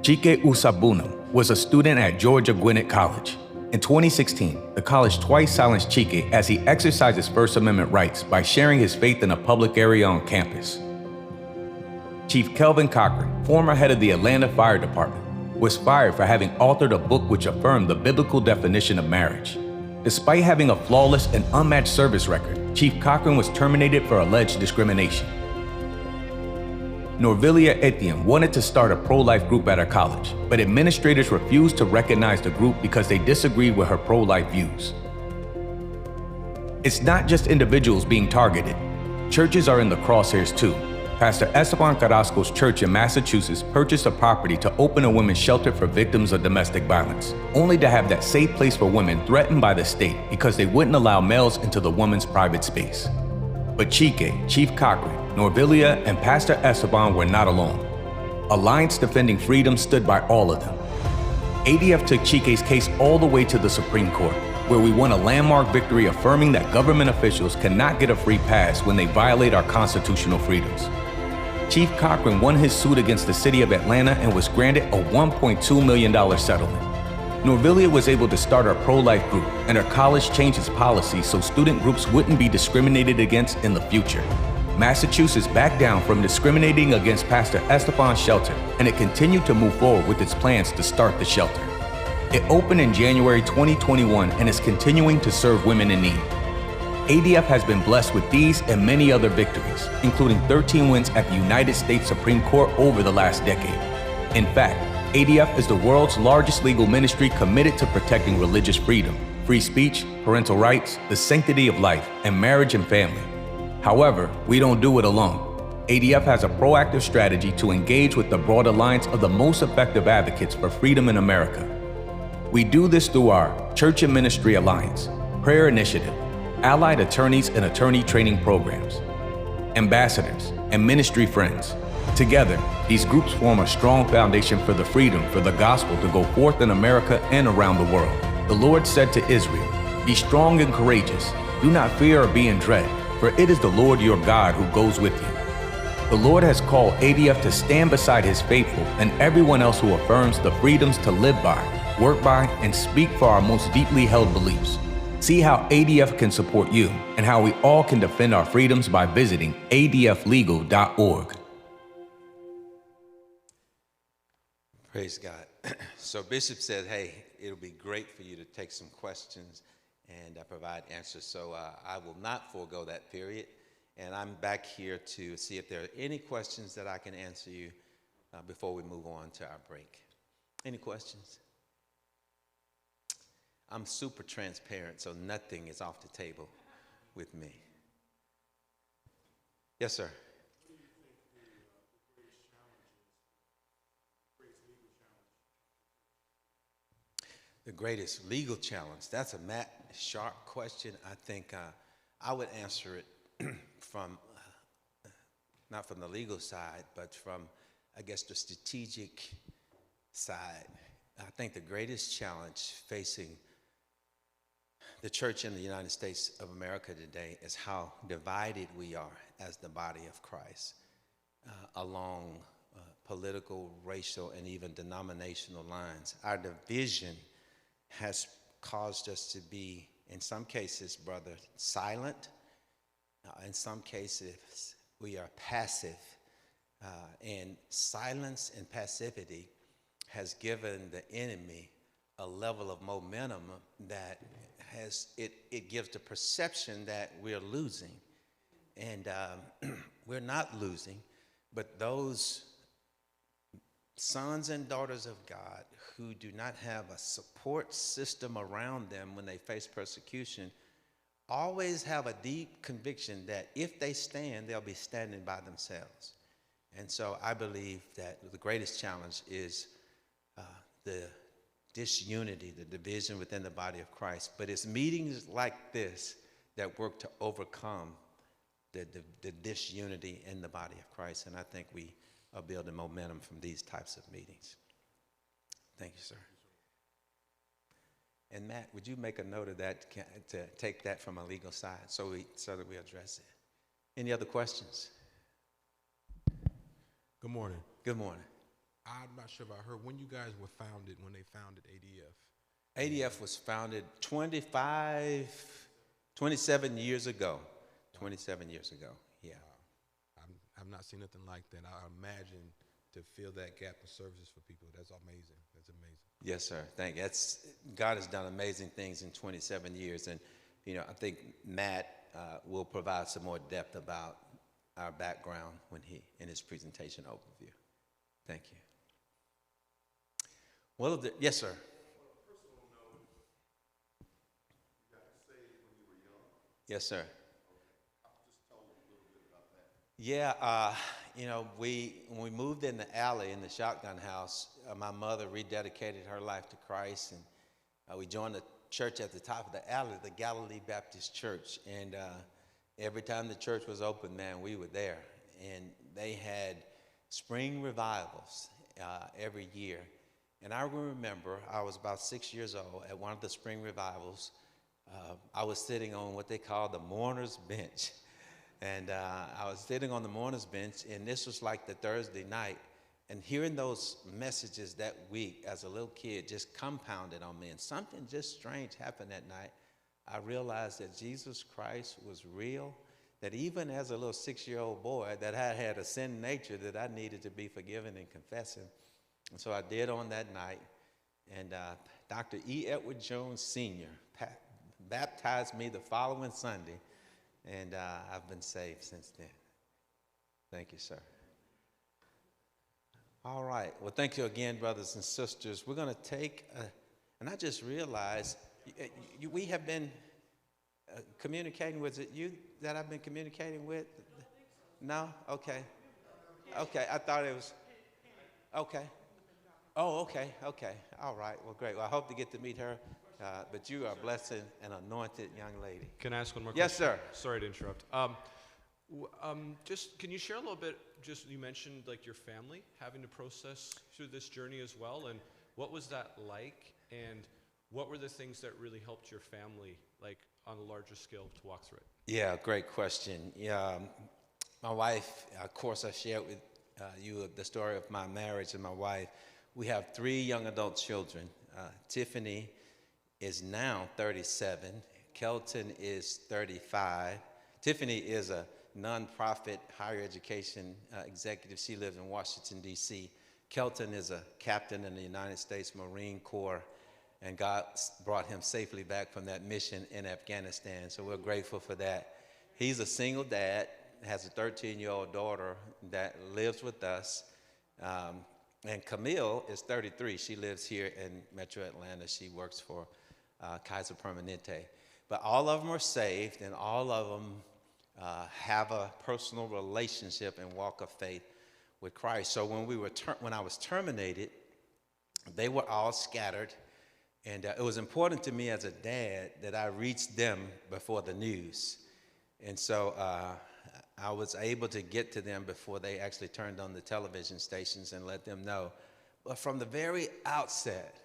Speaker 2: Chike Usabunam was a student at Georgia Gwinnett College. In 2016, the college twice silenced Chike as he exercised his First Amendment rights by sharing his faith in a public area on campus. Chief Kelvin Cochran, former head of the Atlanta Fire Department, was fired for having authored a book which affirmed the biblical definition of marriage. Despite having a flawless and unmatched service record, Chief Cochran was terminated for alleged discrimination. Norvilia Etienne wanted to start a pro-life group at her college, but administrators refused to recognize the group because they disagreed with her pro-life views. It's not just individuals being targeted. Churches are in the crosshairs too. Pastor Esteban Carrasco's church in Massachusetts purchased a property to open a women's shelter for victims of domestic violence, only to have that safe place for women threatened by the state because they wouldn't allow males into the woman's private space. But Chike, Chief Cochran, Norvilia, and Pastor Esteban were not alone. Alliance Defending Freedom stood by all of them. ADF took Chike's case all the way to the Supreme Court, where we won a landmark victory affirming that government officials cannot get a free pass when they violate our constitutional freedoms. Chief Cochran won his suit against the city of Atlanta and was granted a $1.2 million settlement. Norvilia was able to start her pro-life group, and her college changed its policies so student groups wouldn't be discriminated against in the future. Massachusetts backed down from discriminating against Pastor Esteban's shelter, and it continued to move forward with its plans to start the shelter. It opened in January 2021 and is continuing to serve women in need. ADF has been blessed with these and many other victories, including 13 wins at the United States Supreme Court over the last decade. In fact, ADF is the world's largest legal ministry committed to protecting religious freedom, free speech, parental rights, the sanctity of life, and marriage and family. However, we don't do it alone. ADF has a proactive strategy to engage with the broad alliance of the most effective advocates for freedom in America. We do this through our Church and Ministry Alliance, Prayer Initiative, Allied Attorneys and Attorney Training Programs, Ambassadors, and Ministry Friends. Together, these groups form a strong foundation for the freedom for the gospel to go forth in America and around the world. The Lord said to Israel, Be strong and courageous. Do not fear or be in dread, for it is the Lord your God who goes with you. The Lord has called ADF to stand beside his faithful and everyone else who affirms the freedoms to live by, work by, and speak for our most deeply held beliefs. See how ADF can support you and how we all can defend our freedoms by visiting adflegal.org.
Speaker 1: Praise God. So Bishop said, hey, it'll be great for you to take some questions and provide answers. So I will not forego that period. And I'm back here to see if there are any questions that I can answer you before we move on to our break. Any questions? I'm super transparent, so nothing is off the table with me. Yes, sir. The greatest legal challenge, that's a Matt Sharp question. I think I would answer it from, not from the legal side, but from, I guess, the strategic side. I think the greatest challenge facing the church in the United States of America today is how divided we are as the body of Christ along political, racial, and even denominational lines. Our division has caused us to be, in some cases, brother, silent. In some cases, we are passive. And silence and passivity has given the enemy a level of momentum that it gives the perception that we're losing. And we're not losing, but those sons and daughters of God who do not have a support system around them when they face persecution always have a deep conviction that if they stand, they'll be standing by themselves. And so I believe that the greatest challenge is the disunity, the division within the body of Christ. But it's meetings like this that work to overcome the disunity in the body of Christ. And I think we are building momentum from these types of meetings. Thank you, sir. And Matt, would you make a note of that to take that from a legal side so that we address it? Any other questions?
Speaker 3: Good morning.
Speaker 1: Good morning.
Speaker 3: I'm not sure if I heard when you guys were founded, when they founded ADF.
Speaker 1: ADF was founded 27 years ago. 27 years ago, yeah.
Speaker 3: I've not seen nothing like that. I imagine to fill that gap of services for people, that's amazing. That's amazing.
Speaker 1: Yes, sir. Thank you. God has done amazing things in 27 years. And, I think Matt will provide some more depth about our background in his presentation overview. Thank you. Well, yes, sir. Yes, sir. Yeah, when we moved in the alley in the shotgun house, my mother rededicated her life to Christ, and we joined the church at the top of the alley, the Galilee Baptist Church. And every time the church was open, man, we were there. And they had spring revivals every year. And I remember I was about 6 years old at one of the spring revivals. I was sitting on what they call the mourner's bench. And I was sitting on the mourner's bench, and this was like the Thursday night. And hearing those messages that week as a little kid just compounded on me. And something just strange happened that night. I realized that Jesus Christ was real, that even as a little 6-year-old boy, that I had a sin nature that I needed to be forgiven and confessing. And so I did on that night. And Dr. E. Edward Jones Sr. baptized me the following Sunday. And I've been saved since then. Thank you, sir. All right. Well, thank you again, brothers and sisters. We're going to take, and I just realized we have been communicating. Was it you that I've been communicating with? No? Okay. Okay. I thought it was, okay. Oh, okay. Okay. All right. Well, great. Well, I hope to get to meet her. But you are a blessed and anointed young lady.
Speaker 4: Can I ask one more
Speaker 1: Yes,
Speaker 4: question?
Speaker 1: sir.
Speaker 4: Sorry to interrupt. Just can you share a little bit, you mentioned like your family having to process through this journey as well, and what was that like, and what were the things that really helped your family, like on a larger scale, to walk through it?
Speaker 1: Yeah, great question. Yeah, my wife, of course, I shared with you the story of my marriage and my wife. We have 3 young adult children. Tiffany is now 37. Kelton is 35. Tiffany is a nonprofit higher education executive. She lives in Washington, D.C. Kelton is a captain in the United States Marine Corps, and God brought him safely back from that mission in Afghanistan, so we're grateful for that. He's a single dad, has a 13-year-old daughter that lives with us, and Camille is 33. She lives here in Metro Atlanta. She works for Kaiser Permanente. But all of them are saved, and all of them have a personal relationship and walk of faith with Christ. So when I was terminated, they were all scattered. And it was important to me as a dad that I reached them before the news. And so I was able to get to them before they actually turned on the television stations and let them know. But from the very outset,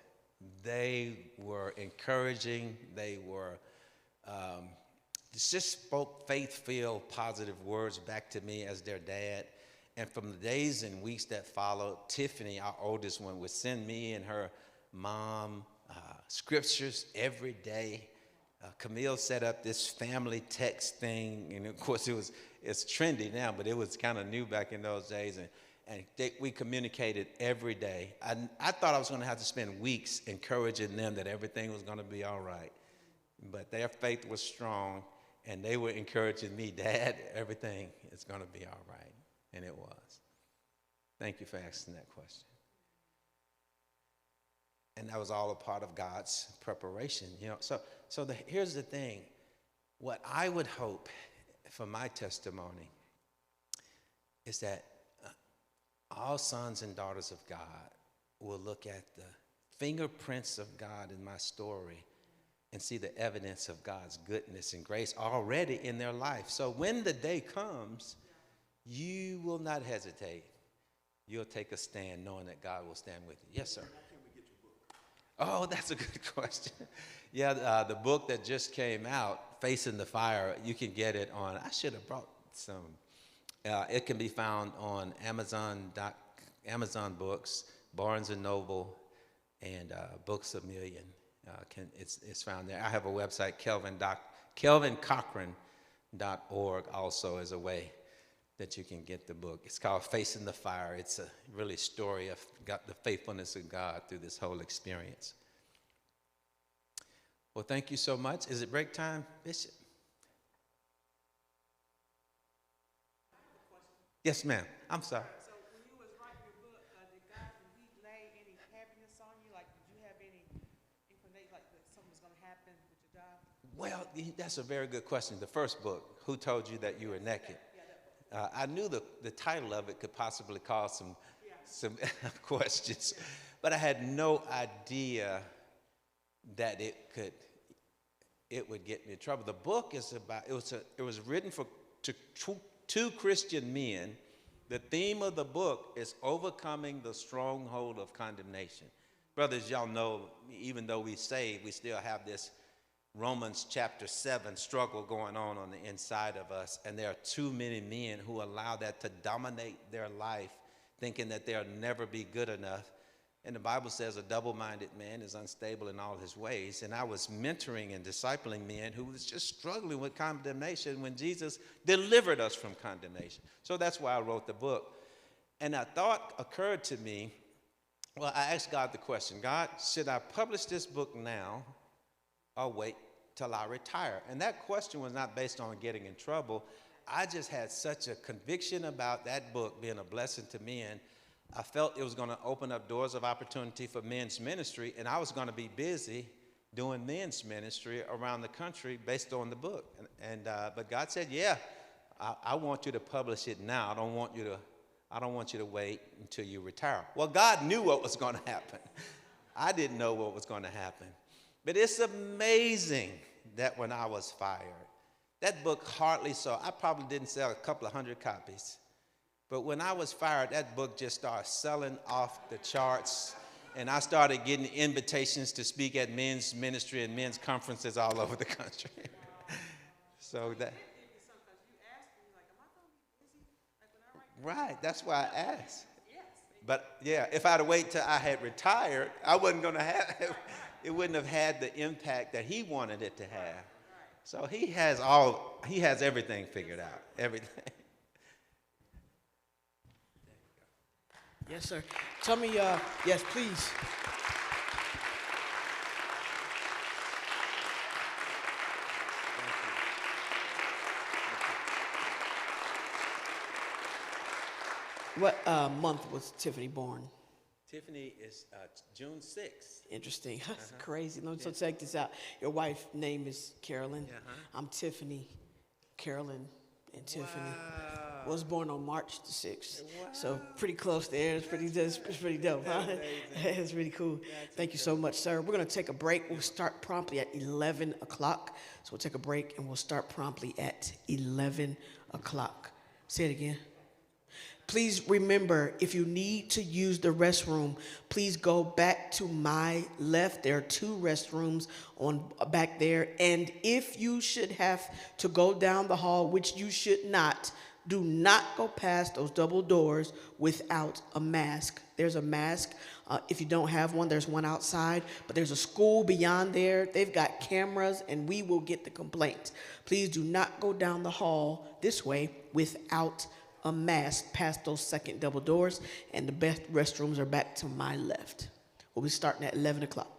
Speaker 1: they were encouraging. They were just spoke faith-filled, positive words back to me as their dad. And from the days and weeks that followed, Tiffany, our oldest one, would send me and her mom scriptures every day. Camille set up this family text thing, and of course it's trendy now, but it was kind of new back in those days, and we communicated every day. I thought I was going to have to spend weeks encouraging them that everything was going to be all right, but their faith was strong, and they were encouraging me, Dad, everything is going to be all right, and it was. Thank you for asking that question. And that was all a part of God's preparation, you know. So here's the thing. What I would hope for my testimony is that all sons and daughters of God will look at the fingerprints of God in my story and see the evidence of God's goodness and grace already in their life. So when the day comes, you will not hesitate. You'll take a stand knowing that God will stand with you. Yes, sir. Oh, that's a good question. Yeah, the book that just came out, Facing the Fire, you can get it on, I should have brought some. It can be found on Amazon Books, Barnes & Noble, and Books A Million. It's found there. I have a website, kelvincochran.org, also as a way that you can get the book. It's called Facing the Fire. It's a really story of the faithfulness of God through this whole experience. Well, thank you so much. Is it break time, Bishop? Yes, ma'am. I'm sorry.
Speaker 5: So when you was writing your book, did he lay any heaviness on you? Like, did you have any inclination, like that something was going to happen with your job?
Speaker 1: Well, that's a very good question. The first book, Who Told You That You Were Naked? I knew the title of it could possibly cause some questions, but I had no idea that it would get me in trouble. The book is about, it was written to two Christian men. The theme of the book is overcoming the stronghold of condemnation. Brothers, y'all know, even though we saved, we still have this Romans chapter 7 struggle going on the inside of us, and there are too many men who allow that to dominate their life, thinking that they'll never be good enough. And the Bible says a double-minded man is unstable in all his ways. And I was mentoring and discipling men who was just struggling with condemnation when Jesus delivered us from condemnation. So that's why I wrote the book. And a thought occurred to me. Well, I asked God the question, God, should I publish this book now or wait till I retire? And that question was not based on getting in trouble. I just had such a conviction about that book being a blessing to men. I felt it was going to open up doors of opportunity for men's ministry, and I was going to be busy doing men's ministry around the country based on the book. But God said, yeah, I want you to publish it now. I don't want you to wait until you retire. Well, God knew what was going to happen. I didn't know what was going to happen. But it's amazing that when I was fired, that book hardly sold. I probably didn't sell a couple of hundred copies. But when I was fired, that book just started selling off the charts. And I started getting invitations to speak at men's ministry and men's conferences all over the country. So that, right, that's why I asked. But yeah, if I'd have waited till I had retired, I wasn't going to have, it wouldn't have had the impact that he wanted it to have. So he has everything figured out, everything.
Speaker 6: Yes, sir. Tell me, yes, please. What month was Tiffany born?
Speaker 1: Tiffany is June 6th.
Speaker 6: Interesting. That's crazy. So check this out. Your wife's name is Carolyn. I'm Tiffany. Carolyn and Tiffany. Was born on March the 6th. So pretty close there. It's pretty dope, huh? It's really cool. Thank you so much, sir. We're going to take a break. We'll start promptly at 11 o'clock. So we'll take a break and we'll start promptly at 11 o'clock. Say it again. Please remember, if you need to use the restroom, please go back to my left. There are 2 restrooms on back there. And if you should have to go down the hall, which you should not, do not go past those double doors without a mask. There's a mask. If you don't have one, there's one outside. But there's a school beyond there. They've got cameras, and we will get the complaint. Please do not go down the hall this way without a mask past those second double doors, and the best restrooms are back to my left. We'll be starting at 11 o'clock.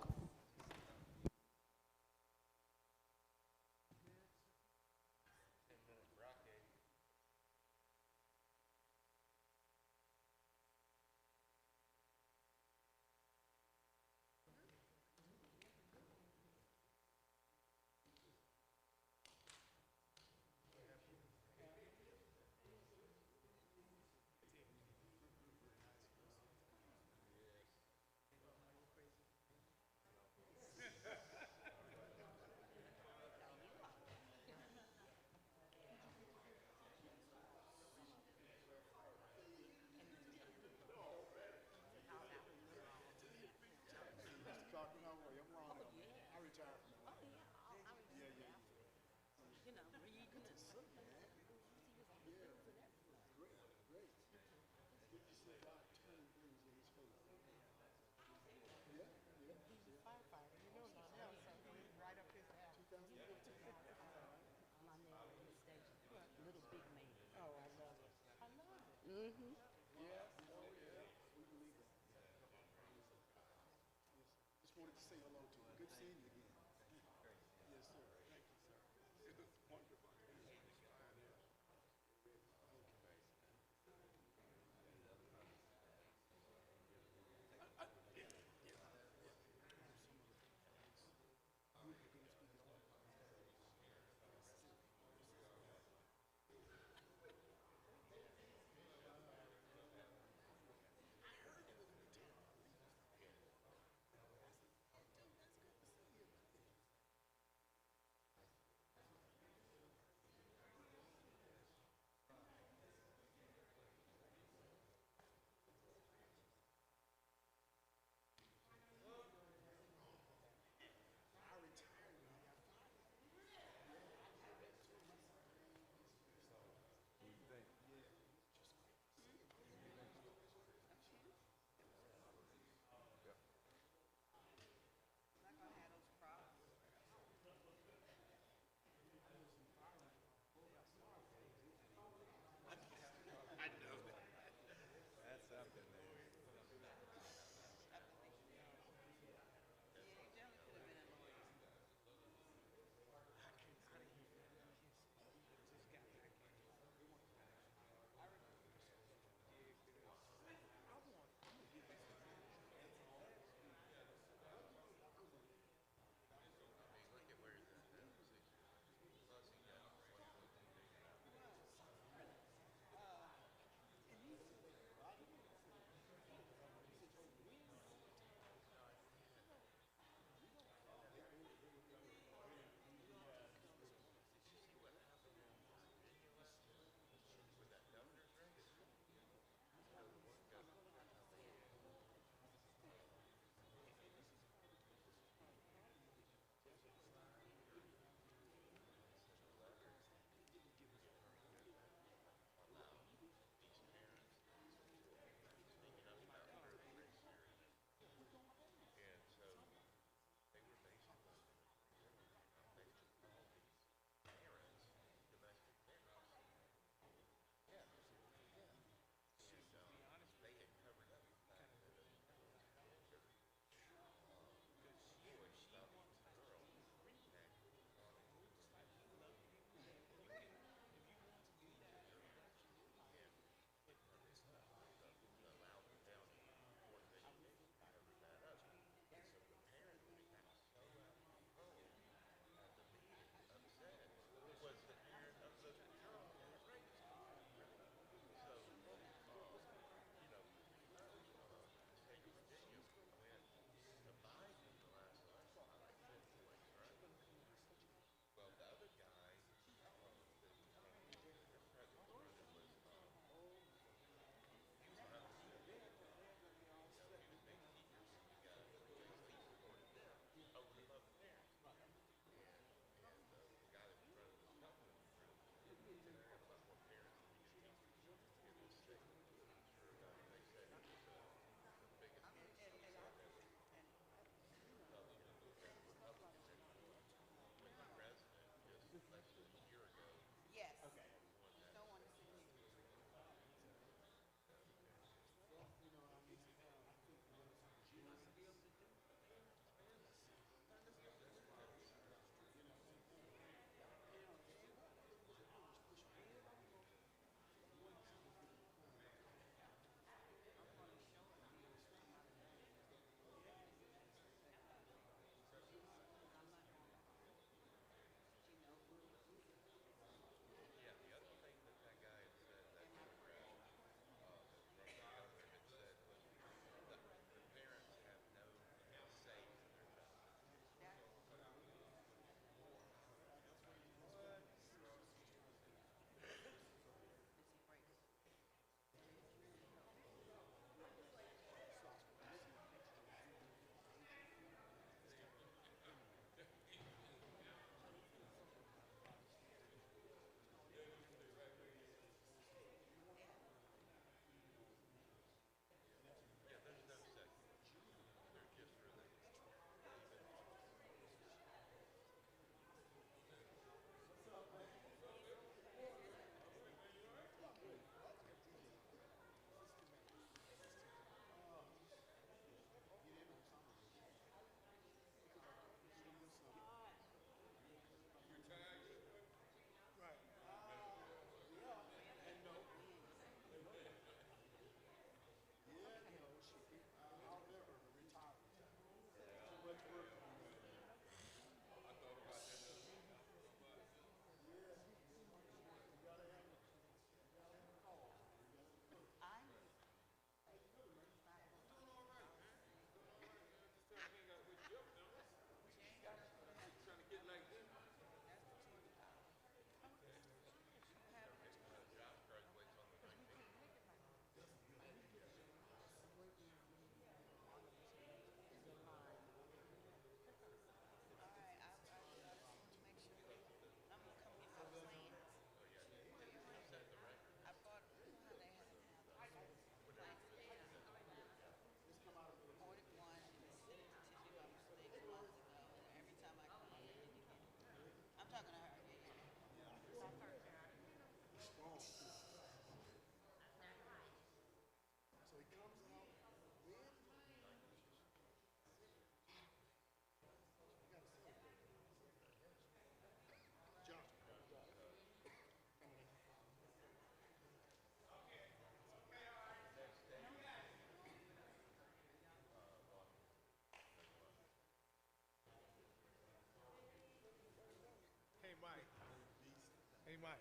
Speaker 7: mic.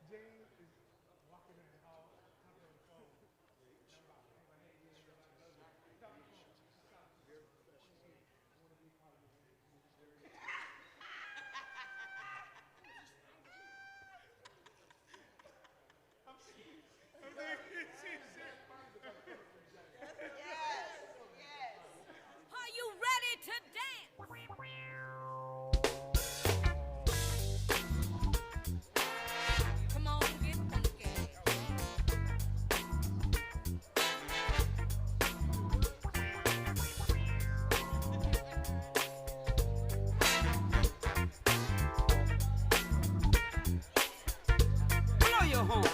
Speaker 7: Jane is walking in the hall, talking on the phone.
Speaker 8: Are you ready to dance? Come on, get funky. Blow your horn.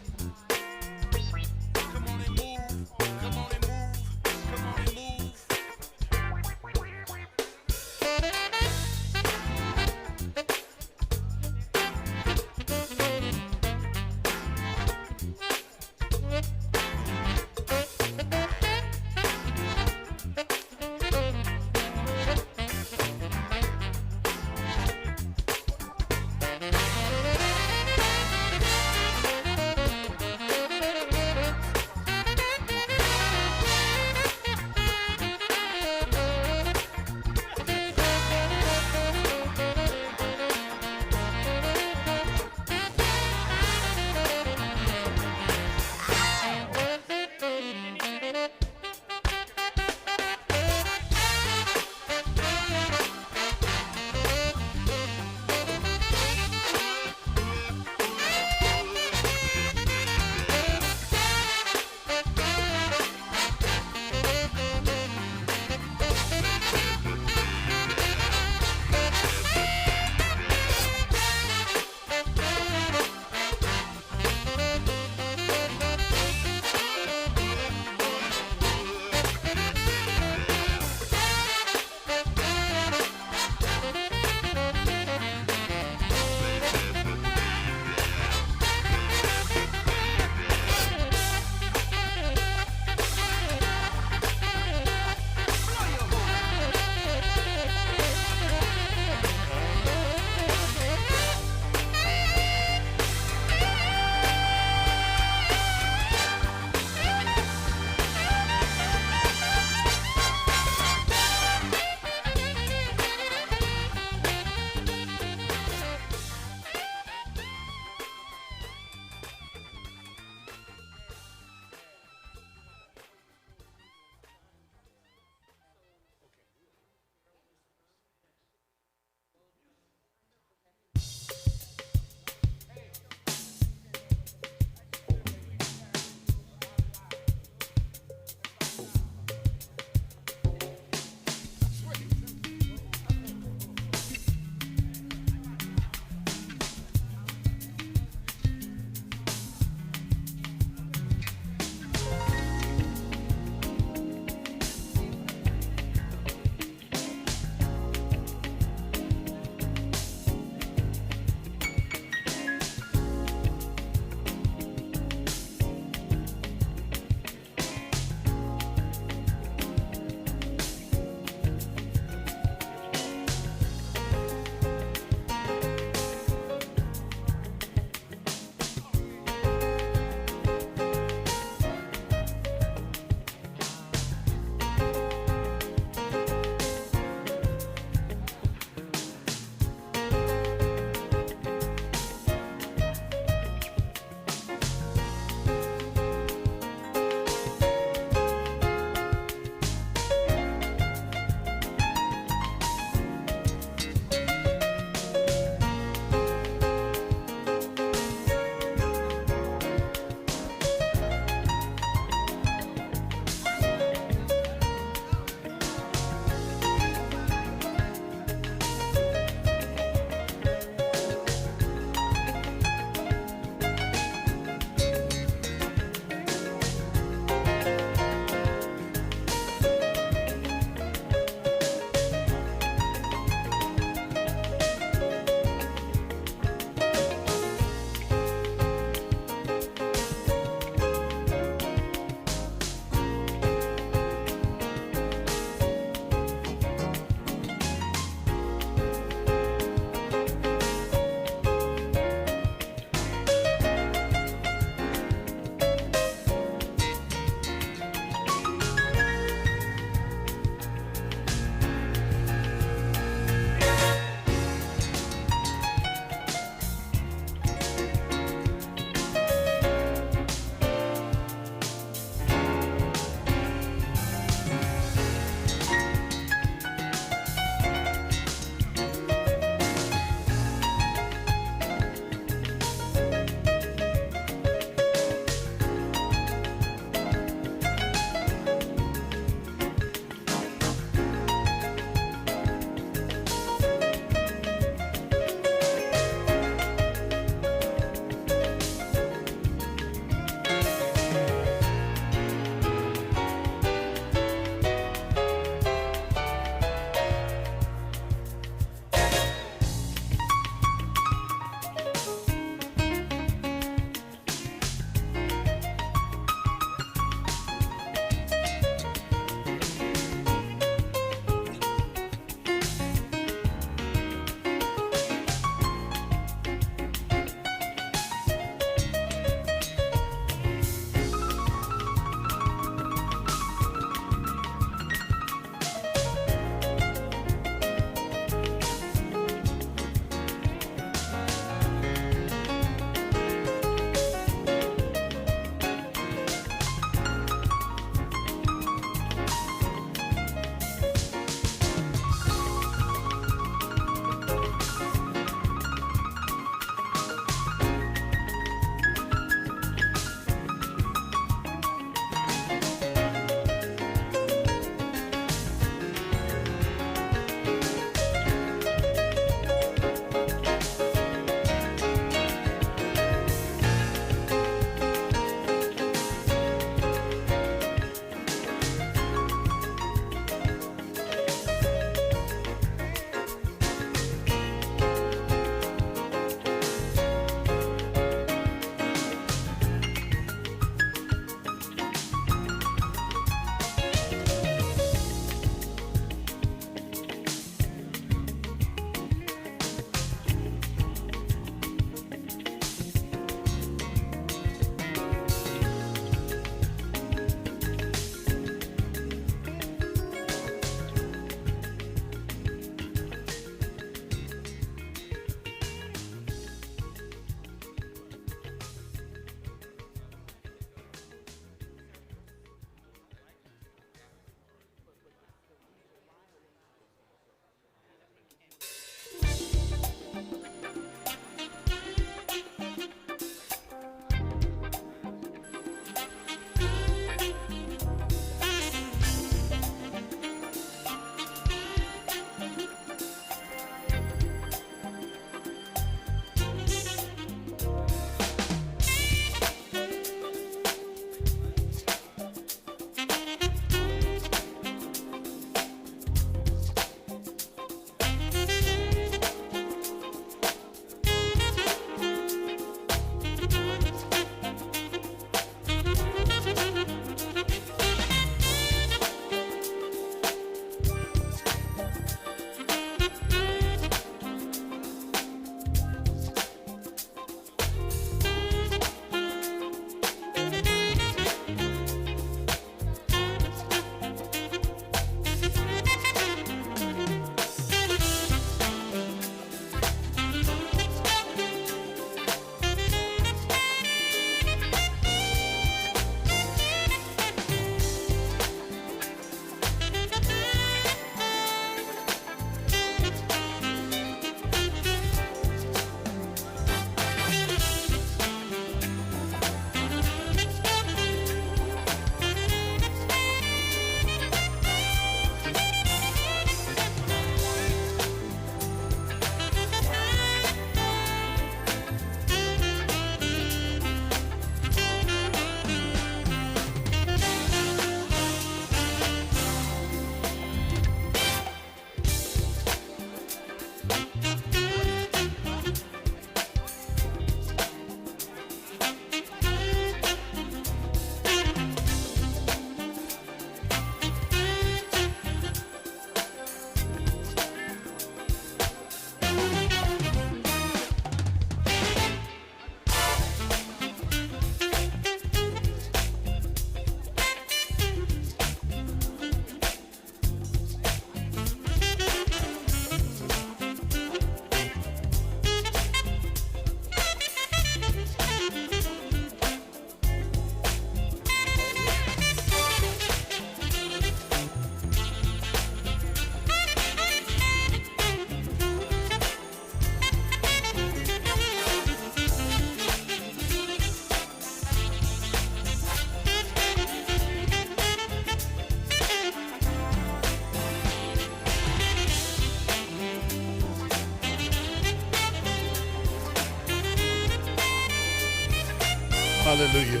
Speaker 7: Hallelujah.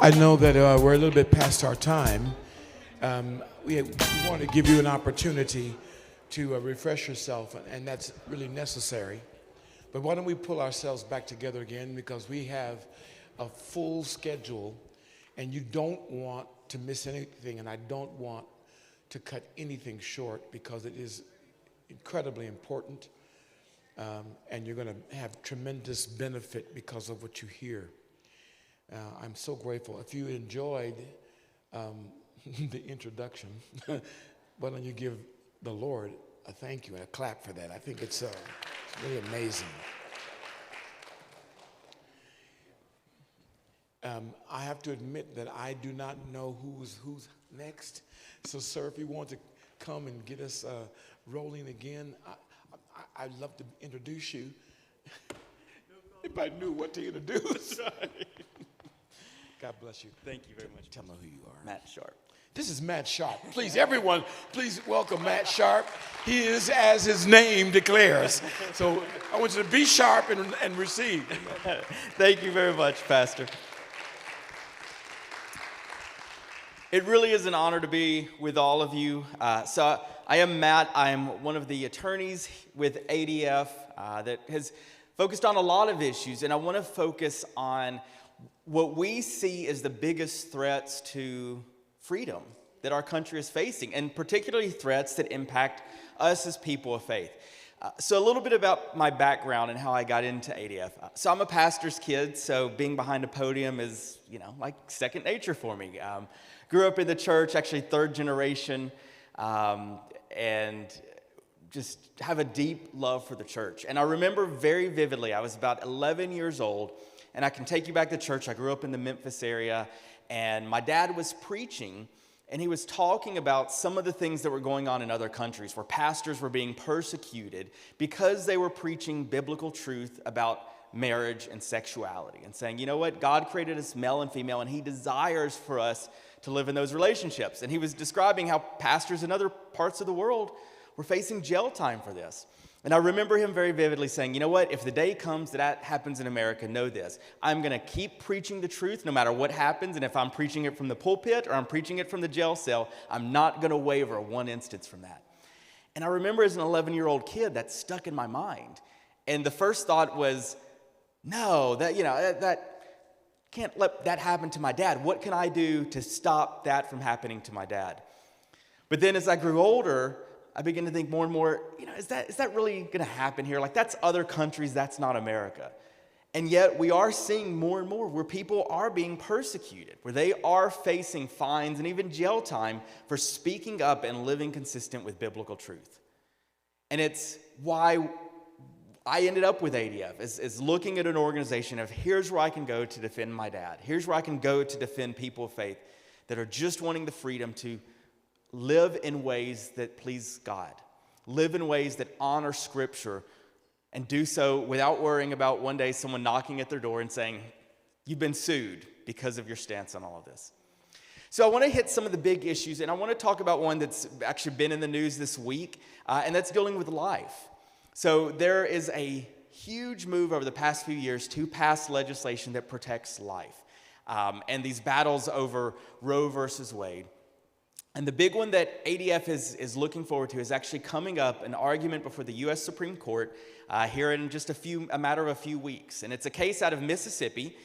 Speaker 7: I know that we're a little bit past our time. We want to give you an opportunity to refresh yourself, and that's really necessary. But why don't we pull ourselves back together again, because we have a full schedule, and you don't want to miss anything, and I don't want to cut anything short, because it is incredibly important, and you're going to have tremendous benefit because of what you hear. I'm so grateful. If you enjoyed the introduction, why don't you give the Lord a thank you and a clap for that? I think it's really amazing. I have to admit that I do not know who's next. So, sir, if you want to come and get us rolling again, I'd love to introduce you. If I knew what to introduce. God bless you.
Speaker 9: Thank you very much.
Speaker 7: Tell me who you are.
Speaker 9: Matt Sharp.
Speaker 7: This is Matt Sharp. Please, everyone, please welcome Matt Sharp. He is as his name declares. So I want you to be sharp and receive.
Speaker 9: Thank you very much, Pastor. It really is an honor to be with all of you. So I am Matt. I am one of the attorneys with ADF that has focused on a lot of issues, and I want to focus on what we see as the biggest threats to freedom that our country is facing, and particularly threats that impact us as people of faith. So a little bit about my background and how I got into ADF. So I'm a pastor's kid, so being behind a podium is, like second nature for me. Grew up in the church, actually third generation, and just have a deep love for the church. And I remember very vividly, I was about 11 years old, and I can take you back to church. I grew up in the Memphis area, and my dad was preaching, and he was talking about some of the things that were going on in other countries where pastors were being persecuted because they were preaching biblical truth about marriage and sexuality, and saying, you know what, God created us male and female, and he desires for us to live in those relationships. And he was describing how pastors in other parts of the world were facing jail time for this. And I remember him very vividly saying, you know what, if the day comes that happens in America, know this. I'm going to keep preaching the truth no matter what happens. And if I'm preaching it from the pulpit or I'm preaching it from the jail cell, I'm not going to waver one instance from that. And I remember as an 11-year-old kid, that stuck in my mind. And the first thought was, no, that can't let that happen to my dad. What can I do to stop that from happening to my dad? But then as I grew older, I began to think more and more, is that really going to happen here? Like, that's other countries, that's not America. And yet we are seeing more and more where people are being persecuted, where they are facing fines and even jail time for speaking up and living consistent with biblical truth. And it's why I ended up with ADF, is looking at an organization of here's where I can go to defend my dad. Here's where I can go to defend people of faith that are just wanting the freedom to live in ways that please God, live in ways that honor Scripture, and do so without worrying about one day someone knocking at their door and saying, you've been sued because of your stance on all of this. So I want to hit some of the big issues, and I want to talk about one that's actually been in the news this week, and that's dealing with life. So there is a huge move over the past few years to pass legislation that protects life, and these battles over Roe versus Wade. And the big one that ADF is looking forward to is actually coming up, an argument before the U.S. Supreme Court here in just a matter of a few weeks. And it's a case out of Mississippi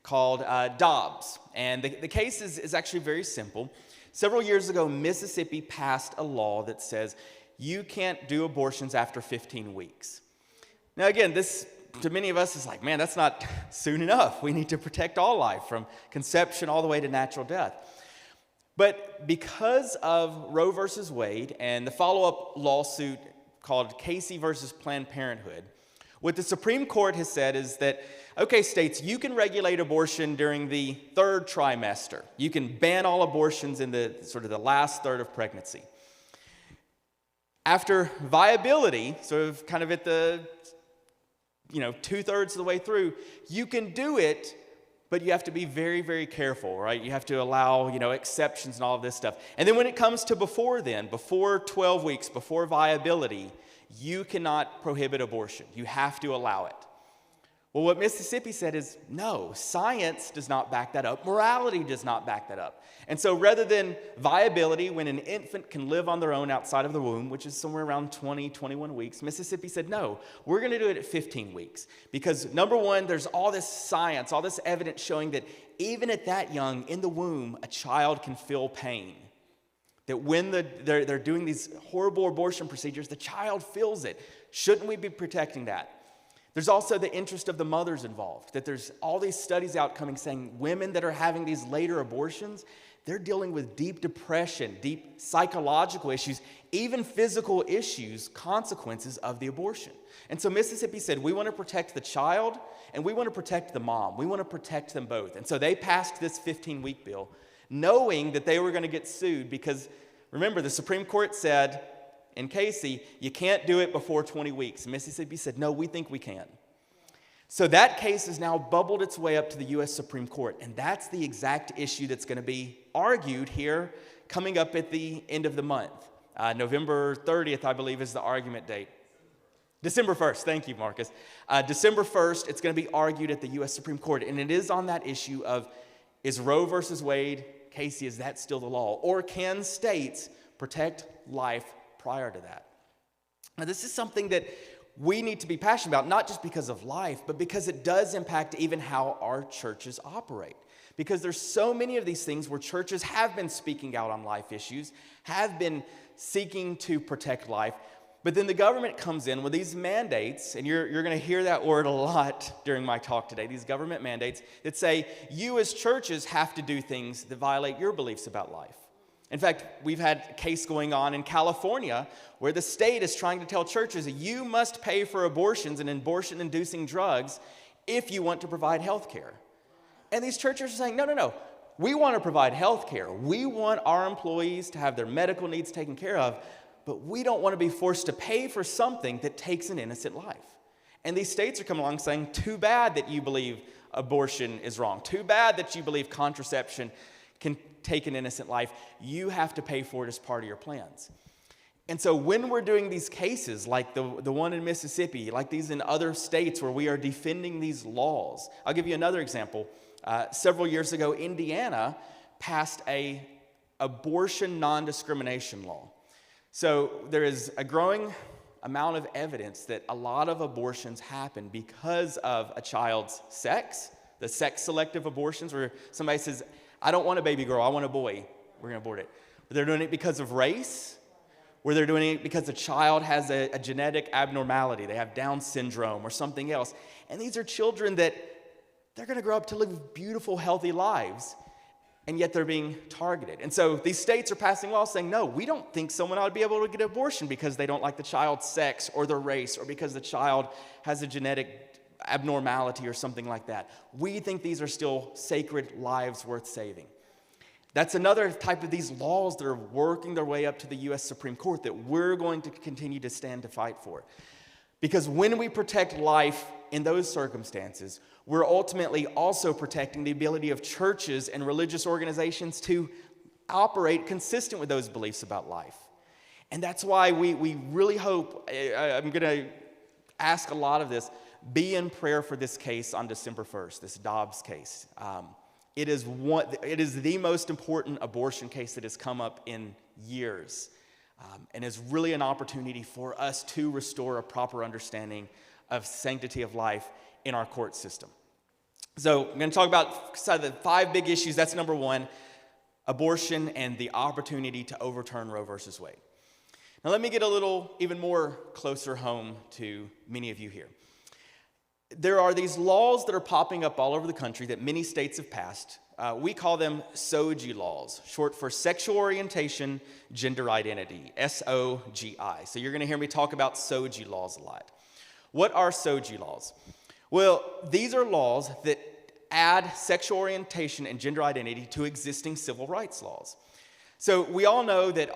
Speaker 9: called Dobbs. And the case is actually very simple. Several years ago, Mississippi passed a law that says you can't do abortions after 15 weeks. Now, again, this to many of us is like, man, that's not soon enough. We need to protect all life from conception all the way to natural death. But because of Roe versus Wade and the follow-up lawsuit called Casey versus Planned Parenthood, what the Supreme Court has said is that, okay, states, you can regulate abortion during the third trimester. You can ban all abortions in the sort of the last third of pregnancy. After viability, sort of kind of at the, 2/3 of the way through, you can do it, but you have to be very, very careful, right? You have to allow, exceptions and all of this stuff. And then when it comes to before 12 weeks, before viability, you cannot prohibit abortion. You have to allow it. Well, what Mississippi said is, no, science does not back that up. Morality does not back that up. And so rather than viability, when an infant can live on their own outside of the womb, which is somewhere around 20, 21 weeks, Mississippi said, no, we're going to do it at 15 weeks. Because number one, there's all this science, all this evidence showing that even at that young, in the womb, a child can feel pain. That when they're doing these horrible abortion procedures, the child feels it. Shouldn't we be protecting that? There's also the interest of the mothers involved, that there's all these studies out coming saying women that are having these later abortions, they're dealing with deep depression, deep psychological issues, even physical issues, consequences of the abortion. And so Mississippi said, we want to protect the child and we want to protect the mom. We want to protect them both. And so they passed this 15-week bill, knowing that they were going to get sued because, remember, the Supreme Court said, in Casey, you can't do it before 20 weeks. Mississippi said, no, we think we can. So that case has now bubbled its way up to the U.S. Supreme Court, and that's the exact issue that's going to be argued here coming up at the end of the month. November 30th, I believe, is the argument date. December 1st, thank you, Marcus. December 1st, it's going to be argued at the U.S. Supreme Court, and it is on that issue of, is Roe versus Wade, Casey, is that still the law? Or can states protect life prior to that? Now, this is something that we need to be passionate about, not just because of life, but because it does impact even how our churches operate. Because there's so many of these things where churches have been speaking out on life issues, have been seeking to protect life, but then the government comes in with these mandates, and you're going to hear that word a lot during my talk today, these government mandates that say you as churches have to do things that violate your beliefs about life. In fact, we've had a case going on in California where the state is trying to tell churches that you must pay for abortions and abortion-inducing drugs if you want to provide health care. And these churches are saying, no, we want to provide health care. We want our employees to have their medical needs taken care of, but we don't want to be forced to pay for something that takes an innocent life. And these states are coming along saying, too bad that you believe abortion is wrong. Too bad that you believe contraception can take an innocent life. You have to pay for it as part of your plans. And so when we're doing these cases, like the one in Mississippi, like these in other states where we are defending these laws, I'll give you another example. Several years ago, Indiana passed a abortion non-discrimination law. So there is a growing amount of evidence that a lot of abortions happen because of a child's sex, the sex-selective abortions where somebody says, I don't want a baby girl, I want a boy. We're going to abort it. They're doing it because of race, where they're doing it because the child has a genetic abnormality. They have Down syndrome or something else. And these are children that they're going to grow up to live beautiful, healthy lives, and yet they're being targeted. And so these states are passing laws saying, no, we don't think someone ought to be able to get an abortion because they don't like the child's sex or their race or because the child has a genetic abnormality or something like that. We think these are still sacred lives worth saving. That's another type of these laws that are working their way up to the U.S. Supreme Court that we're going to continue to stand to fight for. Because when we protect life in those circumstances, we're ultimately also protecting the ability of churches and religious organizations to operate consistent with those beliefs about life. And that's why we really hope, I'm going to ask a lot of this, be in prayer for this case on December 1st, this Dobbs case. It is the most important abortion case that has come up in years, and is really an opportunity for us to restore a proper understanding of sanctity of life in our court system. So I'm going to talk about the 5 big issues. That's number 1, abortion and the opportunity to overturn Roe versus Wade. Now let me get a little even more closer home to many of you here. There are these laws that are popping up all over the country that many states have passed. We call them SOGI laws, short for sexual orientation, gender identity, SOGI. So you're going to hear me talk about SOGI laws a lot. What are SOGI laws? Well, these are laws that add sexual orientation and gender identity to existing civil rights laws. So we all know that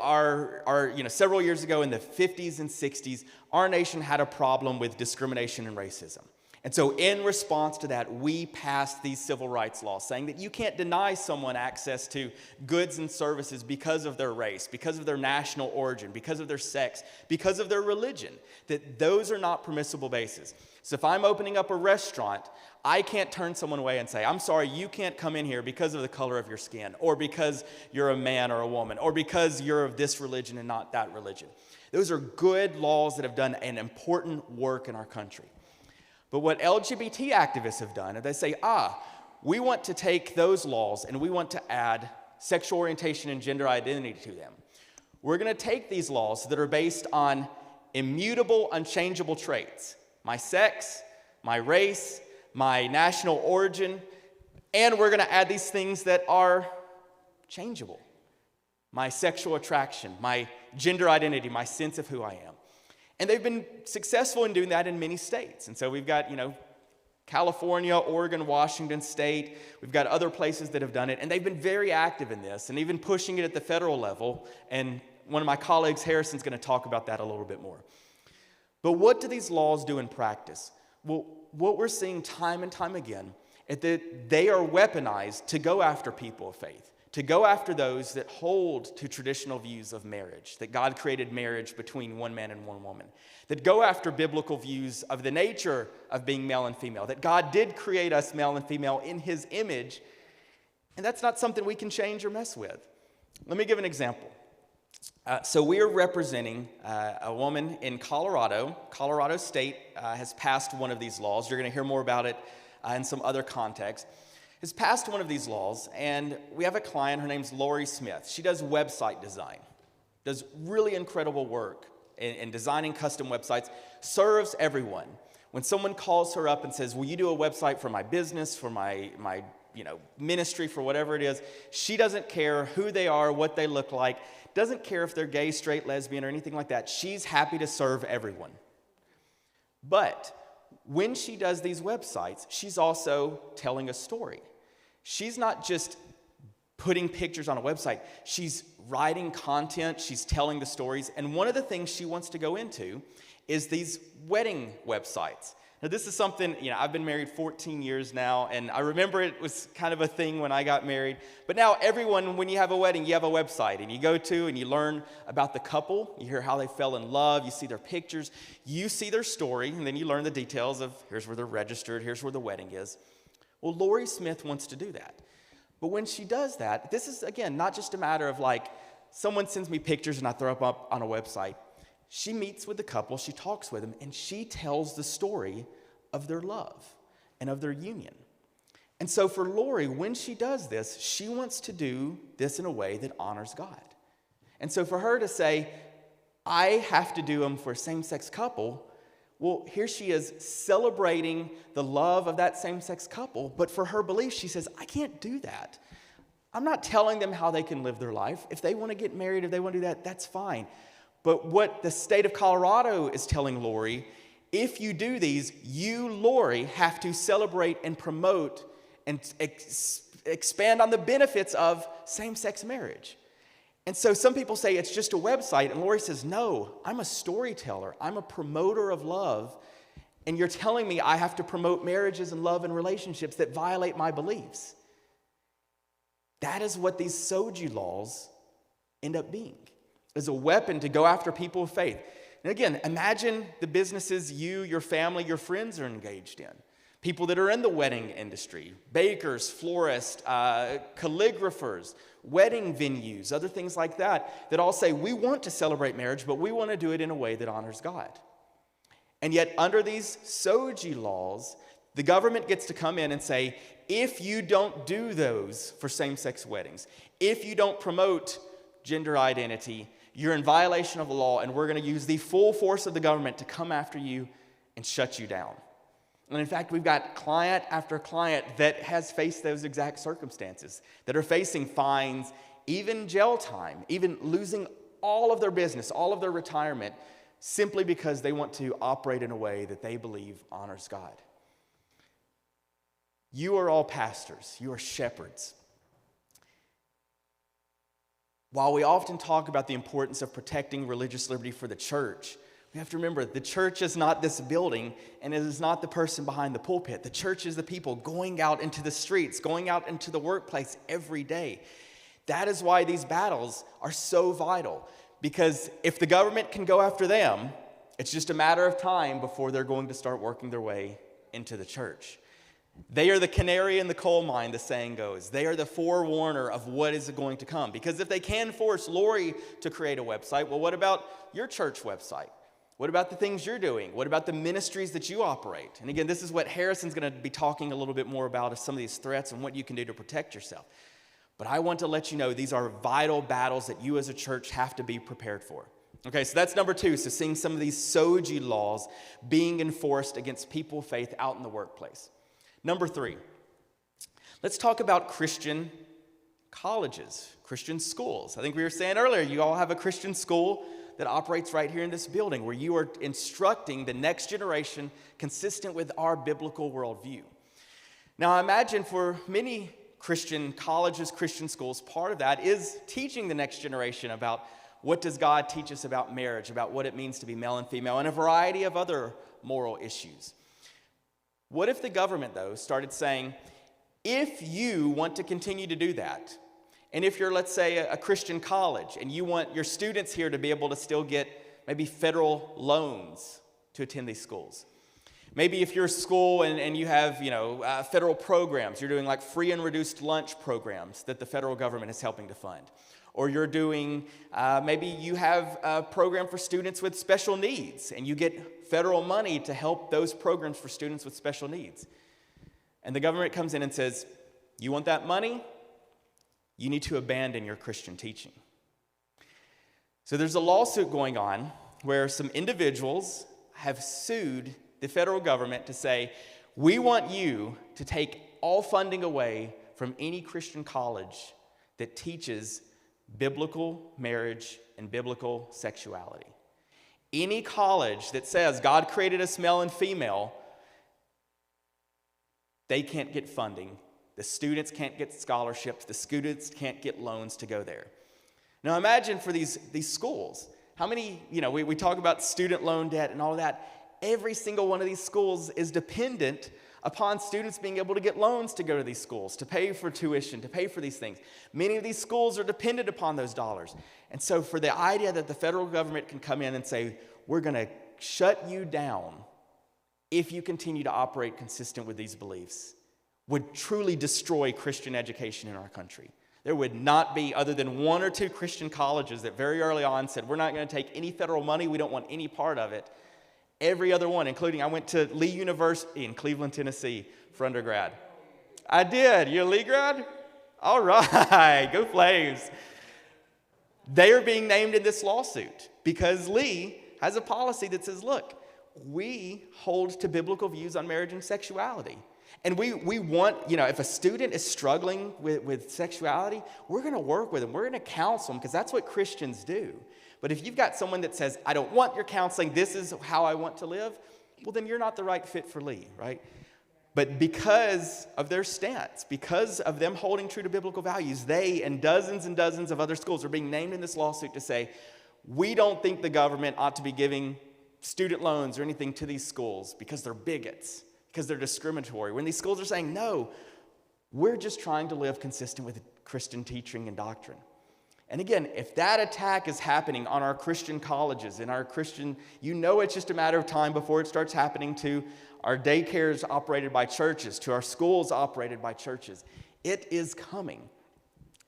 Speaker 9: several years ago in the 50s and 60s, our nation had a problem with discrimination and racism. And so in response to that, we passed these civil rights laws saying that you can't deny someone access to goods and services because of their race, because of their national origin, because of their sex, because of their religion, that those are not permissible bases. So if I'm opening up a restaurant, I can't turn someone away and say, I'm sorry, you can't come in here because of the color of your skin, or because you're a man or a woman, or because you're of this religion and not that religion. Those are good laws that have done an important work in our country. But what LGBT activists have done is they say, we want to take those laws and we want to add sexual orientation and gender identity to them. We're going to take these laws that are based on immutable, unchangeable traits, my sex, my race, my national origin, and we're going to add these things that are changeable, my sexual attraction, my gender identity, my sense of who I am. And they've been successful in doing that in many states. And so we've got, California, Oregon, Washington State. We've got other places that have done it. And they've been very active in this and even pushing it at the federal level. And one of my colleagues, Harrison's going to talk about that a little bit more. But what do these laws do in practice? Well, what we're seeing time and time again is that they are weaponized to go after people of faith, to go after those that hold to traditional views of marriage, that God created marriage between one man and one woman, that go after biblical views of the nature of being male and female, that God did create us male and female in his image, and that's not something we can change or mess with. Let me give an example. So we are representing a woman in Colorado. Colorado State has passed one of these laws. You're going to hear more about it in some other context. Has passed one of these laws, and we have a client, her name's Lori Smith. She does website design, does really incredible work in designing custom websites, serves everyone. When someone calls her up and says, will you do a website for my business, for my ministry, for whatever it is, she doesn't care who they are, what they look like, doesn't care if they're gay, straight, lesbian, or anything like that. She's happy to serve everyone. But when she does these websites, she's also telling a story. She's not just putting pictures on a website. She's writing content. She's telling the stories. And one of the things she wants to go into is these wedding websites. Now, this is something, I've been married 14 years now, and I remember it was kind of a thing when I got married. But now everyone, when you have a wedding, you have a website, and you go to and you learn about the couple. You hear how they fell in love. You see their pictures. You see their story, and then you learn the details of here's where they're registered, here's where the wedding is. Well, Lori Smith wants to do that. But when she does that, this is, again, not just a matter of someone sends me pictures and I throw them up on a website. She meets with the couple, she talks with them, and she tells the story of their love and of their union. And so for Lori, when she does this, she wants to do this in a way that honors God. And so for her to say, I have to do them for a same-sex couple. Well, here she is celebrating the love of that same-sex couple, but for her belief, she says, I can't do that. I'm not telling them how they can live their life. If they want to get married, if they want to do that, that's fine. But what the state of Colorado is telling Lori, if you do these, you, Lori, have to celebrate and promote and expand on the benefits of same-sex marriage. And so some people say it's just a website, and Lori says, no, I'm a storyteller. I'm a promoter of love, and you're telling me I have to promote marriages and love and relationships that violate my beliefs. That is what these SOGI laws end up being, is a weapon to go after people of faith. And again, imagine the businesses you, your family, your friends are engaged in. People that are in the wedding industry, bakers, florists, calligraphers, wedding venues, other things like that, that all say, we want to celebrate marriage, but we want to do it in a way that honors God. And yet, under these SOGI laws, the government gets to come in and say, if you don't do those for same-sex weddings, if you don't promote gender identity, you're in violation of the law, and we're going to use the full force of the government to come after you and shut you down. And in fact, we've got client after client that has faced those exact circumstances, that are facing fines, even jail time, even losing all of their business, all of their retirement, simply because they want to operate in a way that they believe honors God. You are all pastors. You are shepherds. While we often talk about the importance of protecting religious liberty for the church, we have to remember the church is not this building, and it is not the person behind the pulpit. The church is the people going out into the streets, going out into the workplace every day. That is why these battles are so vital, because if the government can go after them, it's just a matter of time before they're going to start working their way into the church. They are the canary in the coal mine, the saying goes. They are the forewarner of what is going to come. Because if they can force Lori to create a website, well, what about your church website? What about the things you're doing? What about the ministries that you operate? And again, this is what Harrison's going to be talking a little bit more about, is some of these threats and what you can do to protect yourself. But I want to let you know these are vital battles that you as a church have to be prepared for. Okay, so that's number 2. So seeing some of these SOGI laws being enforced against people of faith out in the workplace. Number 3, let's talk about Christian colleges, Christian schools. I think we were saying earlier, you all have a Christian school that operates right here in this building, where you are instructing the next generation consistent with our biblical worldview. Now, I imagine for many Christian colleges, Christian schools, part of that is teaching the next generation about what does God teach us about marriage, about what it means to be male and female, and a variety of other moral issues. What if the government, though, started saying, if you want to continue to do that, and if you're, let's say, a Christian college, and you want your students here to be able to still get maybe federal loans to attend these schools. Maybe if you're a school and you have, federal programs, you're doing like free and reduced lunch programs that the federal government is helping to fund. Or you're doing, maybe you have a program for students with special needs, and you get federal money to help those programs for students with special needs. And the government comes in and says, you want that money? You need to abandon your Christian teaching. So there's a lawsuit going on where some individuals have sued the federal government to say, we want you to take all funding away from any Christian college that teaches biblical marriage and biblical sexuality. Any college that says God created us male and female, they can't get funding. The students can't get scholarships. The students can't get loans to go there. Now imagine for these schools, how many, we talk about student loan debt and all of that. Every single one of these schools is dependent upon students being able to get loans to go to these schools, to pay for tuition, to pay for these things. Many of these schools are dependent upon those dollars. And so for the idea that the federal government can come in and say, we're going to shut you down if you continue to operate consistent with these beliefs, would truly destroy Christian education in our country. There would not be, other than 1 or 2 Christian colleges that very early on said, we're not going to take any federal money, we don't want any part of it. Every other one, including I went to Lee University in Cleveland, Tennessee for undergrad. I did. You're a Lee grad? All right. Go Flames. They are being named in this lawsuit because Lee has a policy that says, look, we hold to biblical views on marriage and sexuality. And we want, if a student is struggling with sexuality, we're going to work with them. We're going to counsel them because that's what Christians do. But if you've got someone that says, I don't want your counseling, this is how I want to live, well, then you're not the right fit for Lee, right? But because of their stance, because of them holding true to biblical values, they and dozens of other schools are being named in this lawsuit to say, we don't think the government ought to be giving student loans or anything to these schools because they're bigots, because they're discriminatory. When these schools are saying, no, we're just trying to live consistent with Christian teaching and doctrine. And again, if that attack is happening on our Christian colleges, in our Christian, it's just a matter of time before it starts happening to our daycares operated by churches, to our schools operated by churches. It is coming.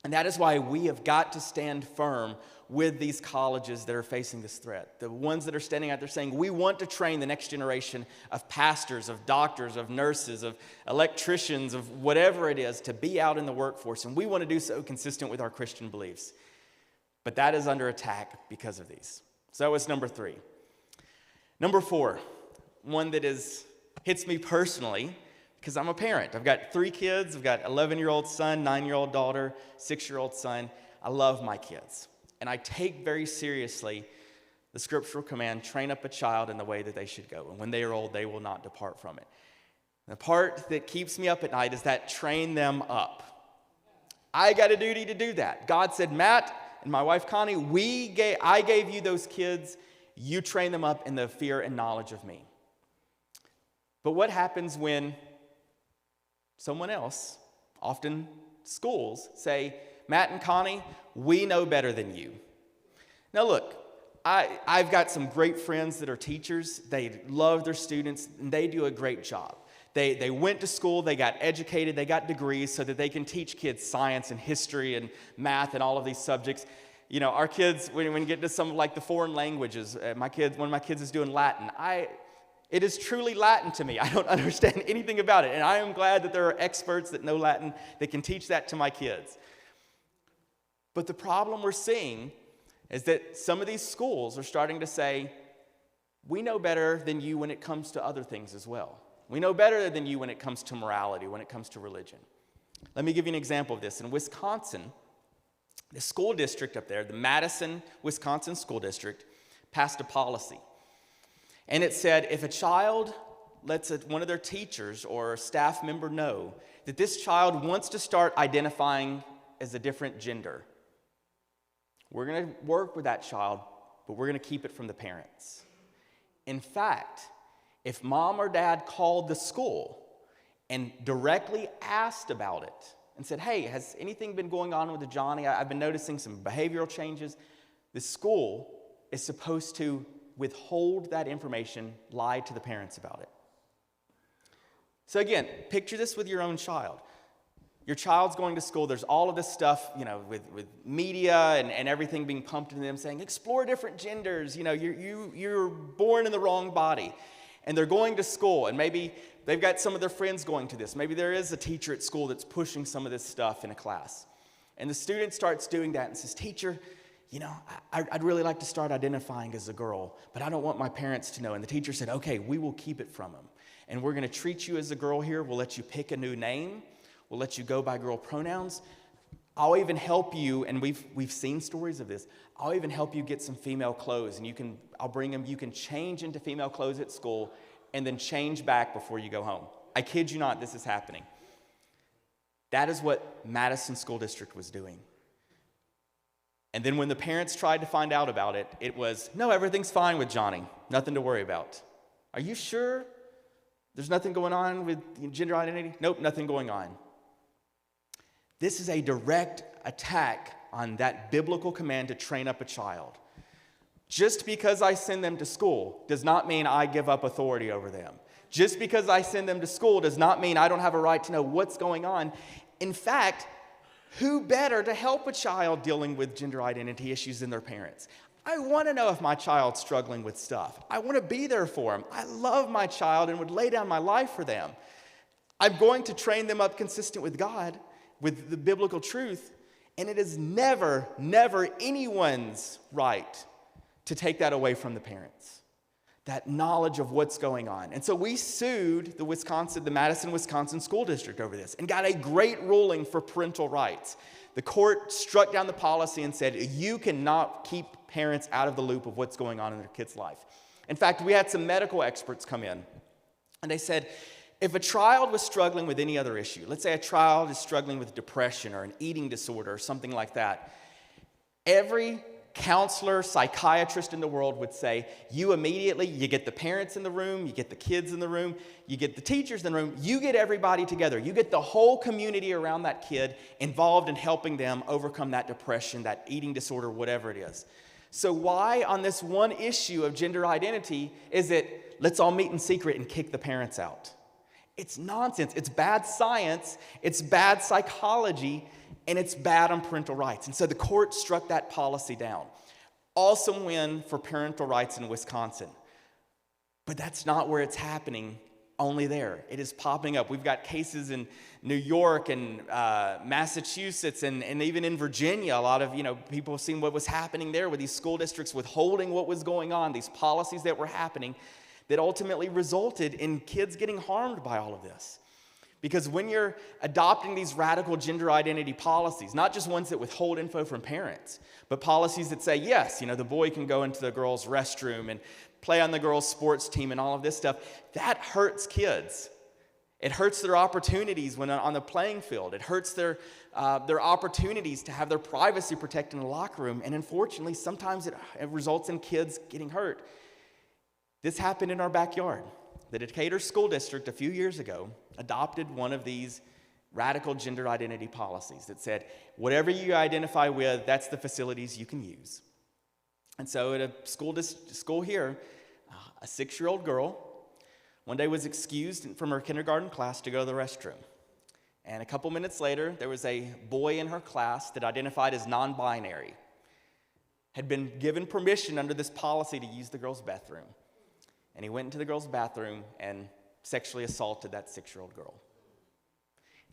Speaker 9: And that is why we have got to stand firm with these colleges that are facing this threat. The ones that are standing out there saying, we want to train the next generation of pastors, of doctors, of nurses, of electricians, of whatever it is to be out in the workforce. And we want to do so consistent with our Christian beliefs. But that is under attack because of these. So that was number 3. Number 4, one that hits me personally because I'm a parent. I've got 3 kids. I've got an 11-year-old son, 9-year-old daughter, 6-year-old son. I love my kids. And I take very seriously the scriptural command, train up a child in the way that they should go. And when they are old, they will not depart from it. And the part that keeps me up at night is that train them up. I got a duty to do that. God said, Matt and my wife Connie, I gave you those kids. You train them up in the fear and knowledge of me. But what happens when someone else, often schools, say, Matt and Connie, we know better than you. Now look, I've got some great friends that are teachers. They love their students, and they do a great job. They went to school, they got educated, they got degrees so that they can teach kids science and history and math and all of these subjects. Our kids, when we get to some like the foreign languages, one of my kids is doing Latin. It is truly Latin to me. I don't understand anything about it. And I am glad that there are experts that know Latin that can teach that to my kids. But the problem we're seeing is that some of these schools are starting to say, we know better than you when it comes to other things as well. We know better than you when it comes to morality, when it comes to religion. Let me give you an example of this. In Wisconsin, the school district up there, the Madison, Wisconsin School District, passed a policy. And it said if a child lets one of their teachers or a staff member know that this child wants to start identifying as a different gender, we're going to work with that child, but we're going to keep it from the parents. In fact, if mom or dad called the school and directly asked about it and said, hey, has anything been going on with Johnny? I've been noticing some behavioral changes. The school is supposed to withhold that information, lie to the parents about it. So again, picture this with your own child. Your child's going to school, there's all of this stuff, with media and everything being pumped into them saying, explore different genders, you're born in the wrong body. And they're going to school, and maybe they've got some of their friends going to this. Maybe there is a teacher at school that's pushing some of this stuff in a class. And the student starts doing that and says, teacher, I'd really like to start identifying as a girl, but I don't want my parents to know. And the teacher said, okay, we will keep it from them. And we're going to treat you as a girl here. We'll let you pick a new name. We'll let you go by girl pronouns. I'll even help you, and we've seen stories of this. I'll even help you get some female clothes, and I'll bring them. You can change into female clothes at school, and then change back before you go home. I kid you not, this is happening. That is what Madison School District was doing. And then when the parents tried to find out about it, it was, no, everything's fine with Johnny. Nothing to worry about. Are you sure there's nothing going on with gender identity? Nope, nothing going on. This is a direct attack on that biblical command to train up a child. Just because I send them to school does not mean I give up authority over them. Just because I send them to school does not mean I don't have a right to know what's going on. In fact, who better to help a child dealing with gender identity issues than their parents? I want to know if my child's struggling with stuff. I want to be there for them. I love my child and would lay down my life for them. I'm going to train them up consistent with God, with the biblical truth. And it is never, never anyone's right to take that away from the parents, that knowledge of what's going on. And so we sued the Madison, Wisconsin School District over this and got a great ruling for parental rights. The court struck down the policy and said, you cannot keep parents out of the loop of what's going on in their kid's life. In fact, we had some medical experts come in, and they said, if a child was struggling with any other issue, let's say a child is struggling with depression or an eating disorder or something like that, every counselor, psychiatrist in the world would say, you get the parents in the room, you get the kids in the room, you get the teachers in the room, you get everybody together. You get the whole community around that kid involved in helping them overcome that depression, that eating disorder, whatever it is. So why on this one issue of gender identity is it, let's all meet in secret and kick the parents out? It's nonsense. It's bad science, it's bad psychology, and it's bad on parental rights. And so the court struck that policy down. Awesome win for parental rights in Wisconsin. But that's not where it's happening, only there. It is popping up. We've got cases in New York and Massachusetts and even in Virginia. A lot of people have seen what was happening there with these school districts withholding what was going on, these policies that were happening that ultimately resulted in kids getting harmed by all of this. Because when you're adopting these radical gender identity policies, not just ones that withhold info from parents, but policies that say, yes, the boy can go into the girls' restroom and play on the girls' sports team and all of this stuff, that hurts kids. It hurts their opportunities when on the playing field. It hurts their opportunities to have their privacy protected in the locker room. And unfortunately, sometimes it results in kids getting hurt. This happened in our backyard. The Decatur School District a few years ago adopted one of these radical gender identity policies that said, whatever you identify with, that's the facilities you can use. And so at a school here, a 6-year-old girl one day was excused from her kindergarten class to go to the restroom. And a couple minutes later, there was a boy in her class that identified as non-binary, had been given permission under this policy to use the girl's bathroom. And he went into the girl's bathroom and sexually assaulted that 6-year-old girl.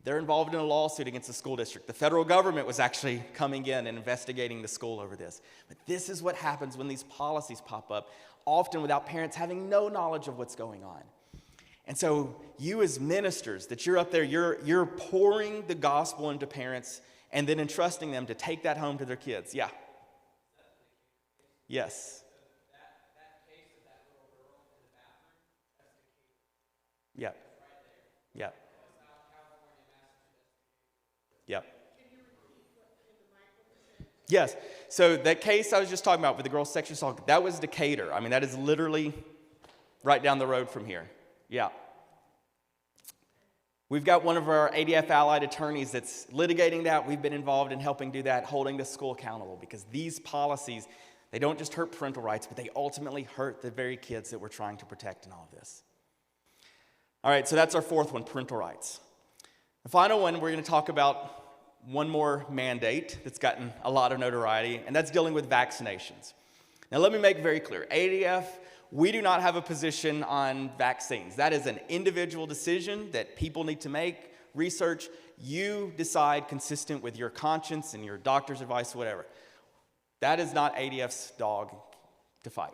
Speaker 9: They're involved in a lawsuit against the school district. The federal government was actually coming in and investigating the school over this. But this is what happens when these policies pop up, often without parents having no knowledge of what's going on. And so you as ministers, that you're up there, you're pouring the gospel into parents and then entrusting them to take that home to their kids. Yeah. Yes. Yep. Yep. Yep. Yes. So that case I was just talking about with the girl sexual assault, that was Decatur. I mean, that is literally right down the road from here. Yeah. We've got one of our ADF allied attorneys that's litigating that. We've been involved in helping do that, holding the school accountable, because these policies, they don't just hurt parental rights, but they ultimately hurt the very kids that we're trying to protect in all of this. All right, so that's our fourth one, parental rights. The final one, we're going to talk about one more mandate that's gotten a lot of notoriety, and that's dealing with vaccinations. Now, let me make very clear, ADF, we do not have a position on vaccines. That is an individual decision that people need to make, research. You decide consistent with your conscience and your doctor's advice, whatever. That is not ADF's dog to fight.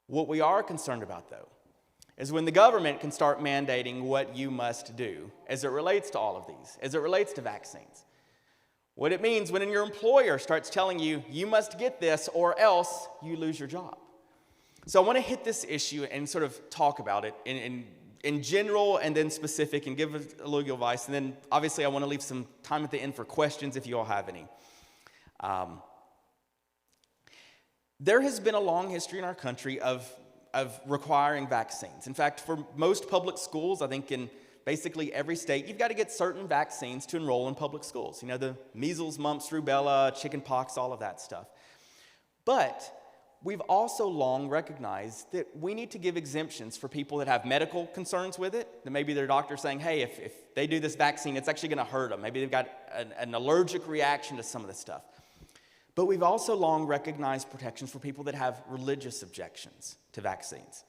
Speaker 9: What we are concerned about, though, is when the government can start mandating what you must do as it relates to all of these, as it relates to vaccines. What it means when your employer starts telling you, you must get this or else you lose your job. So I want to hit this issue and sort of talk about it in general and then specific and give a little advice. And then obviously I want to leave some time at the end for questions if you all have any. There has been a long history in our country of requiring vaccines. In fact, for most public schools, I think in basically every state, you've got to get certain vaccines to enroll in public schools. You know, the measles, mumps, rubella, chicken pox, all of that stuff. But we've also long recognized that we need to give exemptions for people that have medical concerns with it, that maybe their doctor's saying, hey, if they do this vaccine, it's actually going to hurt them. Maybe they've got an allergic reaction to some of this stuff. But we've also long recognized protections for people that have religious objections to vaccines.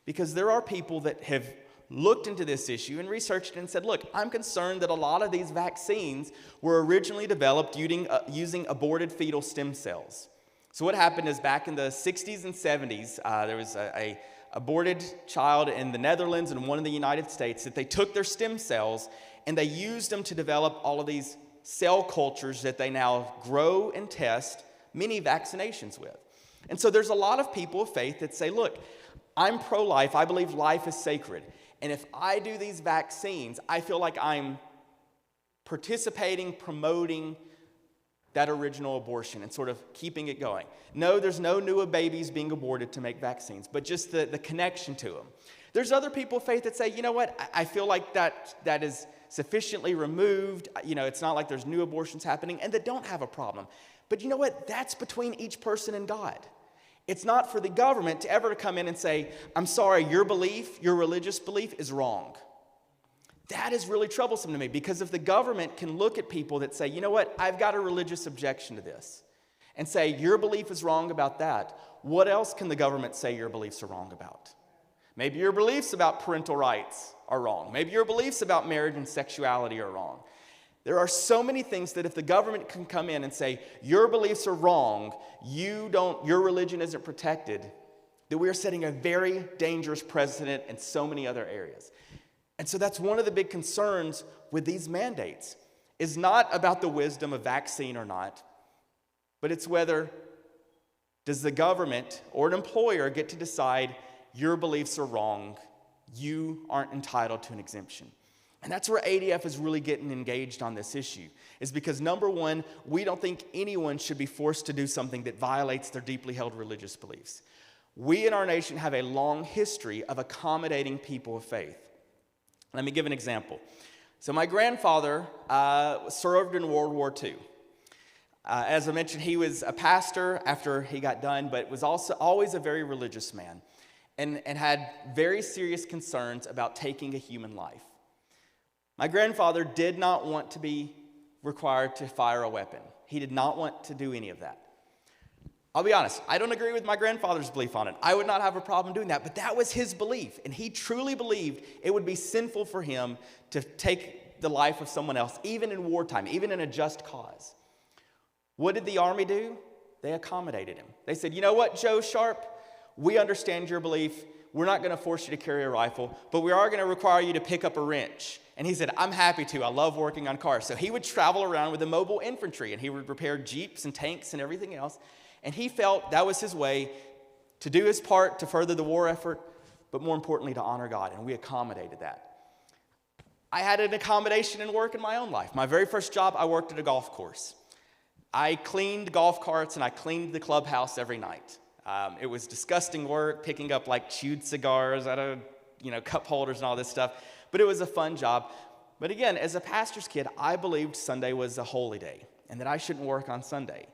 Speaker 9: Because there are people that have looked into this issue and researched it and said, look, I'm concerned that a lot of these vaccines were originally developed using aborted fetal stem cells. So what happened is back in the 60s and 70s, there was a aborted child in the Netherlands and one in the United States that they took their stem cells and they used them to develop all of these cell cultures that they now grow and test many vaccinations with. And so there's a lot of people of faith that say, look, I'm pro-life. I believe life is sacred. And if I do these vaccines, I feel like I'm participating, promoting that original abortion and sort of keeping it going. No, there's no new babies being aborted to make vaccines, but just the connection to them. There's other people of faith that say, you know what, I feel like that is sufficiently removed. You know, it's not like there's new abortions happening, and that don't have a problem. But you know what? That's between each person and God. It's not for the government to ever come in and say, I'm sorry, your belief, your religious belief is wrong. That is really troublesome to me, because if the government can look at people that say, you know what, I've got a religious objection to this, and say your belief is wrong about that, what else can the government say your beliefs are wrong about? Maybe your beliefs about parental rights are wrong. Maybe your beliefs about marriage and sexuality are wrong. There are so many things that if the government can come in and say, your beliefs are wrong, your religion isn't protected, that we are setting a very dangerous precedent in so many other areas. And so that's one of the big concerns with these mandates, is not about the wisdom of vaccine or not, but it's whether does the government or an employer get to decide your beliefs are wrong, you aren't entitled to an exemption. And that's where ADF is really getting engaged on this issue, is because number one, we don't think anyone should be forced to do something that violates their deeply held religious beliefs. We in our nation have a long history of accommodating people of faith. Let me give an example. So my grandfather served in World War II. As I mentioned, he was a pastor after he got done, but was also always a very religious man and had very serious concerns about taking a human life. My grandfather did not want to be required to fire a weapon. He did not want to do any of that. I'll be honest, I don't agree with my grandfather's belief on it. I would not have a problem doing that, but that was his belief, and he truly believed it would be sinful for him to take the life of someone else, even in wartime, even in a just cause. What did the Army do? They accommodated him. They said, you know what, Joe Sharp, we understand your belief. We're not going to force you to carry a rifle, but we are going to require you to pick up a wrench. And he said, I'm happy to. I love working on cars. So he would travel around with the mobile infantry, and he would repair jeeps and tanks and everything else. And he felt that was his way to do his part to further the war effort, but more importantly, to honor God. And we accommodated that. I had an accommodation in work in my own life. My very first job, I worked at a golf course. I cleaned golf carts and I cleaned the clubhouse every night. It was disgusting work, picking up like chewed cigars out of cup holders and all this stuff. But it was a fun job. But again, as a pastor's kid, I believed Sunday was a holy day and that I shouldn't work on Sunday.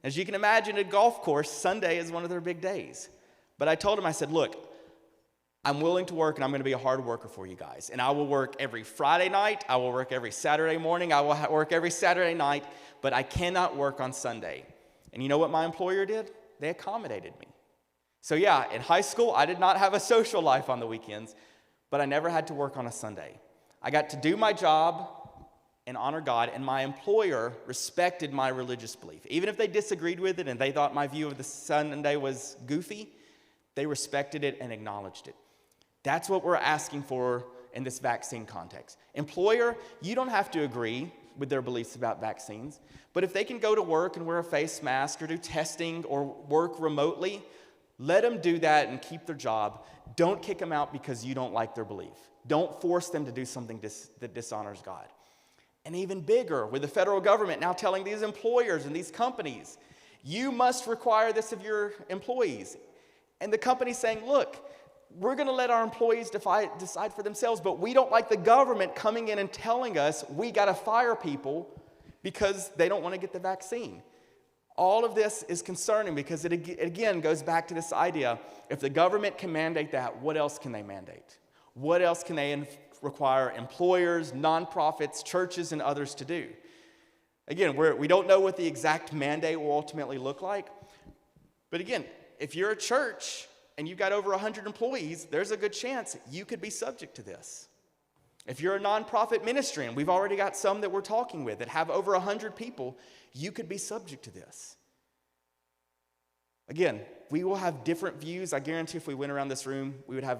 Speaker 9: As you can imagine, at a golf course, Sunday is one of their big days. But I told him, I said, look, I'm willing to work and I'm going to be a hard worker for you guys. And I will work every Friday night. I will work every Saturday morning. I will work every Saturday night. But I cannot work on Sunday. And you know what my employer did? They accommodated me. So yeah, in high school, I did not have a social life on the weekends, but I never had to work on a Sunday. I got to do my job and honor God, and my employer respected my religious belief. Even if they disagreed with it and they thought my view of the Sunday was goofy, they respected it and acknowledged it. That's what we're asking for in this vaccine context. Employer, you don't have to agree with their beliefs about vaccines, but if they can go to work and wear a face mask or do testing or work remotely, let them do that and keep their job. Don't kick them out because you don't like their belief. Don't force them to do something that dishonors God. And even bigger, with the federal government now telling these employers and these companies, you must require this of your employees. And the company's saying, look, we're going to let our employees decide for themselves, but we don't like the government coming in and telling us we got to fire people because they don't want to get the vaccine. All of this is concerning because it again goes back to this idea, if the government can mandate that, what else can they mandate? What else can they require employers, nonprofits, churches, and others to do? Again, we don't know what the exact mandate will ultimately look like. But again, if you're a church and you've got over 100 employees, there's a good chance you could be subject to this. If you're a nonprofit ministry, and we've already got some that we're talking with that have over 100 people, you could be subject to this. Again, we will have different views. I guarantee if we went around this room, we would have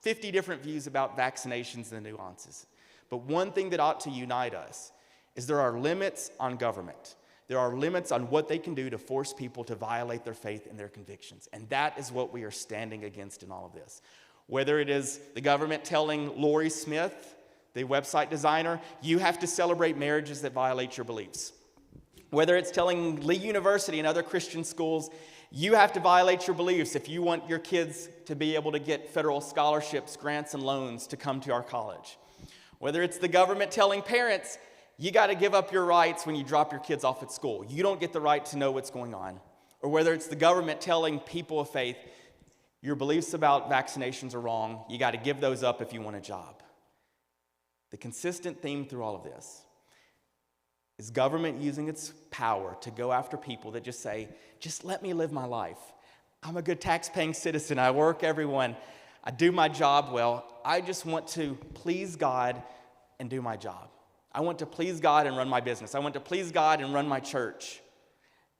Speaker 9: 50 different views about vaccinations and the nuances. But one thing that ought to unite us is there are limits on government. There are limits on what they can do to force people to violate their faith and their convictions. And that is what we are standing against in all of this. Whether it is the government telling Lori Smith, the website designer, you have to celebrate marriages that violate your beliefs. Whether it's telling Lee University and other Christian schools, you have to violate your beliefs if you want your kids to be able to get federal scholarships, grants, and loans to come to our college. Whether it's the government telling parents, you got to give up your rights when you drop your kids off at school. You don't get the right to know what's going on. Or whether it's the government telling people of faith, your beliefs about vaccinations are wrong. You got to give those up if you want a job. The consistent theme through all of this is government using its power to go after people that just say, just let me live my life. I'm a good tax-paying citizen. I work everyone. I do my job well. I just want to please God and do my job. I want to please God and run my business. I want to please God and run my church.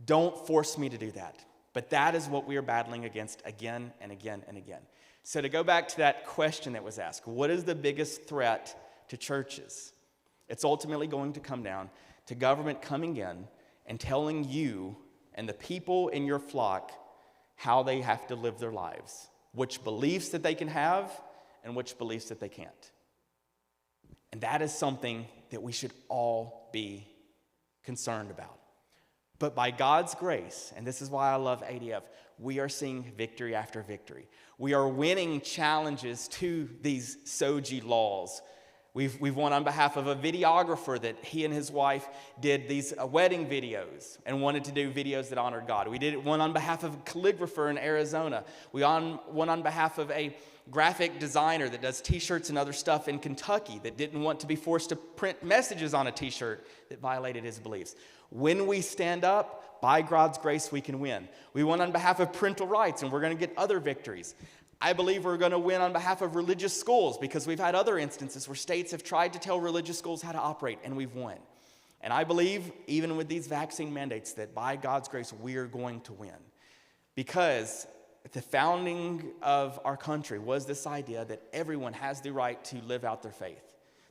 Speaker 9: Don't force me to do that. But that is what we are battling against again and again and again. So to go back to that question that was asked, what is the biggest threat to churches? It's ultimately going to come down to government coming in and telling you and the people in your flock how they have to live their lives, which beliefs that they can have and which beliefs that they can't. And that is something that we should all be concerned about. But by God's grace, and this is why I love ADF, we are seeing victory after victory. We are winning challenges to these SOGI laws. We've won on behalf of a videographer that he and his wife did these wedding videos and wanted to do videos that honored God. We did one on behalf of a calligrapher in Arizona. We won on behalf of a graphic designer that does t-shirts and other stuff in Kentucky that didn't want to be forced to print messages on a t-shirt that violated his beliefs. When we stand up, by God's grace, we can win. We won on behalf of parental rights, and we're going to get other victories. I believe we're going to win on behalf of religious schools because we've had other instances where states have tried to tell religious schools how to operate, and we've won. And I believe, even with these vaccine mandates, that by God's grace, we are going to win. Because the founding of our country was this idea that everyone has the right to live out their faith.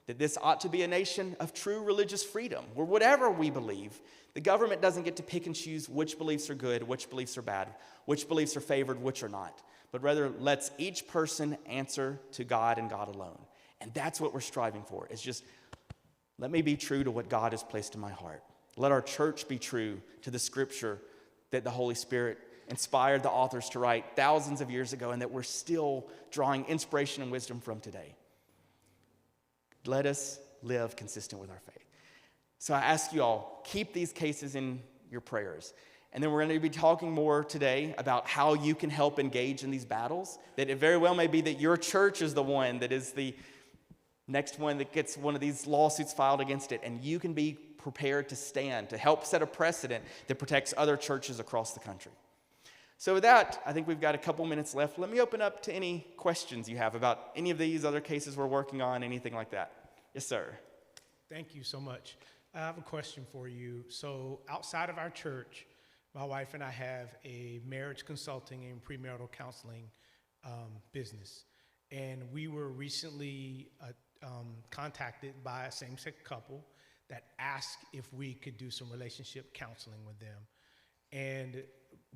Speaker 9: That this ought to be a nation of true religious freedom, where whatever we believe, the government doesn't get to pick and choose which beliefs are good, which beliefs are bad, which beliefs are favored, which are not. But rather, lets each person answer to God and God alone. And that's what we're striving for. It's just, let me be true to what God has placed in my heart. Let our church be true to the scripture that the Holy Spirit inspired the authors to write thousands of years ago and that we're still drawing inspiration and wisdom from today. Let us live consistent with our faith. So I ask you all, keep these cases in your prayers. And then we're going to be talking more today about how you can help engage in these battles. That it very well may be that your church is the one that is the next one that gets one of these lawsuits filed against it. And you can be prepared to stand, to help set a precedent that protects other churches across the country. So with that, I think we've got a couple minutes left. Let me open up to any questions you have about any of these other cases we're working on, anything like that. Yes, sir.
Speaker 10: Thank you so much. I have a question for you. So outside of our church, my wife and I have a marriage consulting and premarital counseling business. And we were recently contacted by a same-sex couple that asked if we could do some relationship counseling with them. And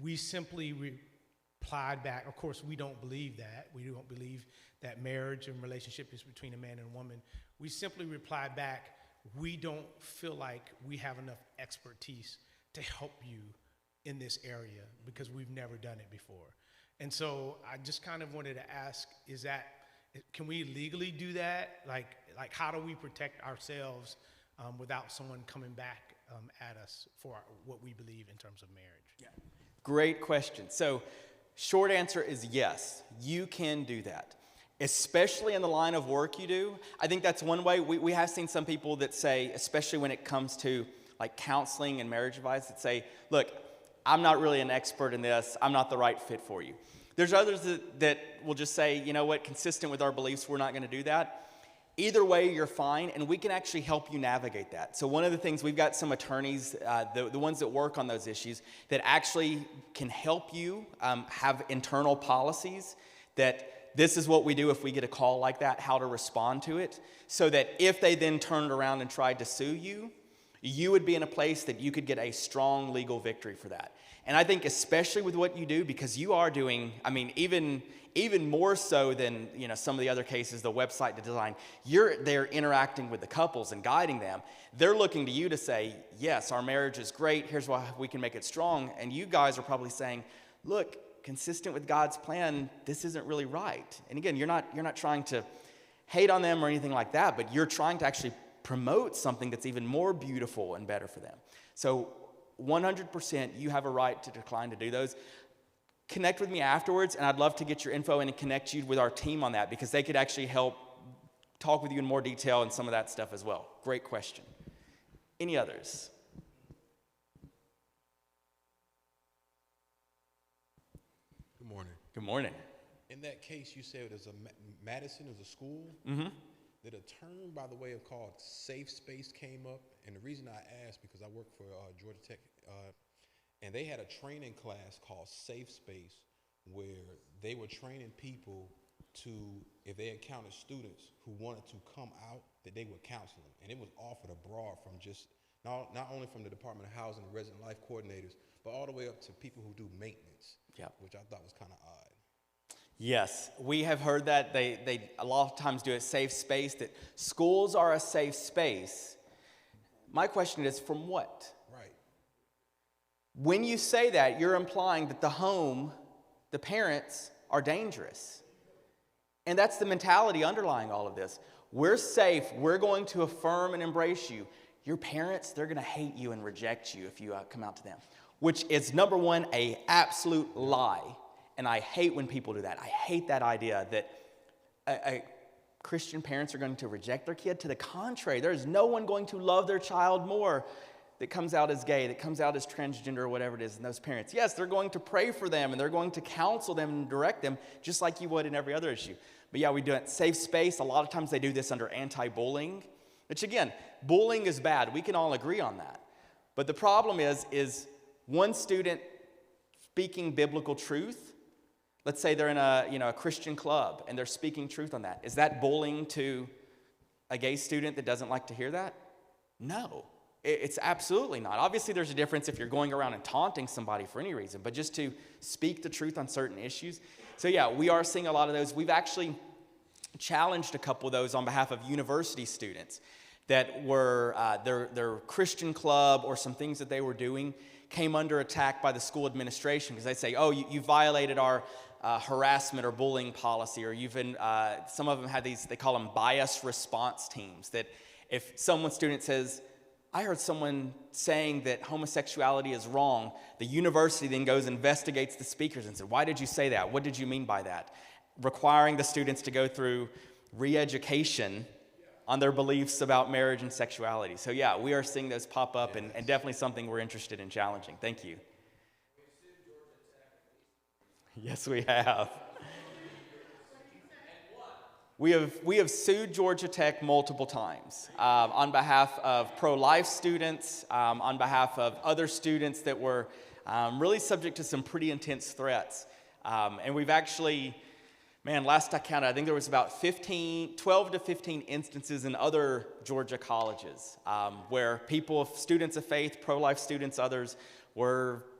Speaker 10: we simply replied back, of course, we don't believe that. We don't believe that marriage and relationship is between a man and a woman. We simply replied back, we don't feel like we have enough expertise to help you in this area because we've never done it before. And so I just kind of wanted to ask, can we legally do that? Like how do we protect ourselves without someone coming back at us for what we believe in terms of marriage?
Speaker 9: Yeah. Great question. So short answer is yes, you can do that. Especially in the line of work you do. I think that's one way. We have seen some people that say, especially when it comes to like counseling and marriage advice, that say, look, I'm not really an expert in this. I'm not the right fit for you. There's others that will just say, you know what, consistent with our beliefs, we're not going to do that. Either way, you're fine, and we can actually help you navigate that. So one of the things, we've got some attorneys, the ones that work on those issues, that actually can help you have internal policies that this is what we do if we get a call like that, how to respond to it, so that if they then turned around and tried to sue you, you would be in a place that you could get a strong legal victory for that. And I think especially with what you do, because you are doing, I mean, even more so than, you know, some of the other cases, the website design, you're there interacting with the couples and guiding them. They're looking to you to say, yes, our marriage is great, here's why we can make it strong. And you guys are probably saying, look, consistent with God's plan, this isn't really right. And again, you're not trying to hate on them or anything like that, but you're trying to actually promote something that's even more beautiful and better for them. So 100% you have a right to decline to do those. Connect with me afterwards, and I'd love to get your info and connect you with our team on that, because they could actually help talk with you in more detail and some of that stuff as well. Great question. Any others?
Speaker 3: Good morning.
Speaker 9: Good morning.
Speaker 3: In that case, you said it was Madison was a school.
Speaker 9: Mm-hmm.
Speaker 3: That a term, by the way, called safe space came up, and the reason I asked, because I work for Georgia Tech, and they had a training class called Safe Space, where they were training people to, if they encountered students who wanted to come out, that they would counsel them, and it was offered abroad from just not only from the Department of Housing and Resident Life coordinators, but all the way up to people who do maintenance.
Speaker 9: Yep.
Speaker 3: Which I thought was kind of odd.
Speaker 9: Yes, we have heard that. They a lot of times do a safe space, that schools are a safe space. My question is, from what?
Speaker 3: Right.
Speaker 9: When you say that, you're implying that the home, the parents, are dangerous. And that's the mentality underlying all of this. We're safe. We're going to affirm and embrace you. Your parents, they're going to hate you and reject you if you come out to them, which is, number one, an absolute lie. And I hate when people do that. I hate that idea that Christian parents are going to reject their kid. To the contrary, there's no one going to love their child more that comes out as gay, that comes out as transgender, or whatever it is, than those parents. Yes, they're going to pray for them, and they're going to counsel them and direct them, just like you would in every other issue. But yeah, we do it safe space. A lot of times they do this under anti-bullying, which again, bullying is bad. We can all agree on that. But the problem is one student speaking biblical truth. Let's say they're in a Christian club and they're speaking truth on that. Is that bullying to a gay student that doesn't like to hear that? No, it's absolutely not. Obviously, there's a difference if you're going around and taunting somebody for any reason, but just to speak the truth on certain issues. So yeah, we are seeing a lot of those. We've actually challenged a couple of those on behalf of university students that were their Christian club or some things that they were doing came under attack by the school administration, because they say, oh, you violated our harassment or bullying policy, or you've been, some of them had these, they call them bias response teams, that if someone student says, I heard someone saying that homosexuality is wrong, the university then goes and investigates the speakers and says, why did you say that? What did you mean by that? Requiring the students to go through re-education on their beliefs about marriage and sexuality. So yeah, we are seeing those pop up, and definitely something we're interested in challenging. Thank you. Yes, we have. We have sued Georgia Tech multiple times on behalf of pro-life students, on behalf of other students that were really subject to some pretty intense threats. And we've actually, last I counted, I think there was about 12 to 15 instances in other Georgia colleges where students of faith, pro-life students, others,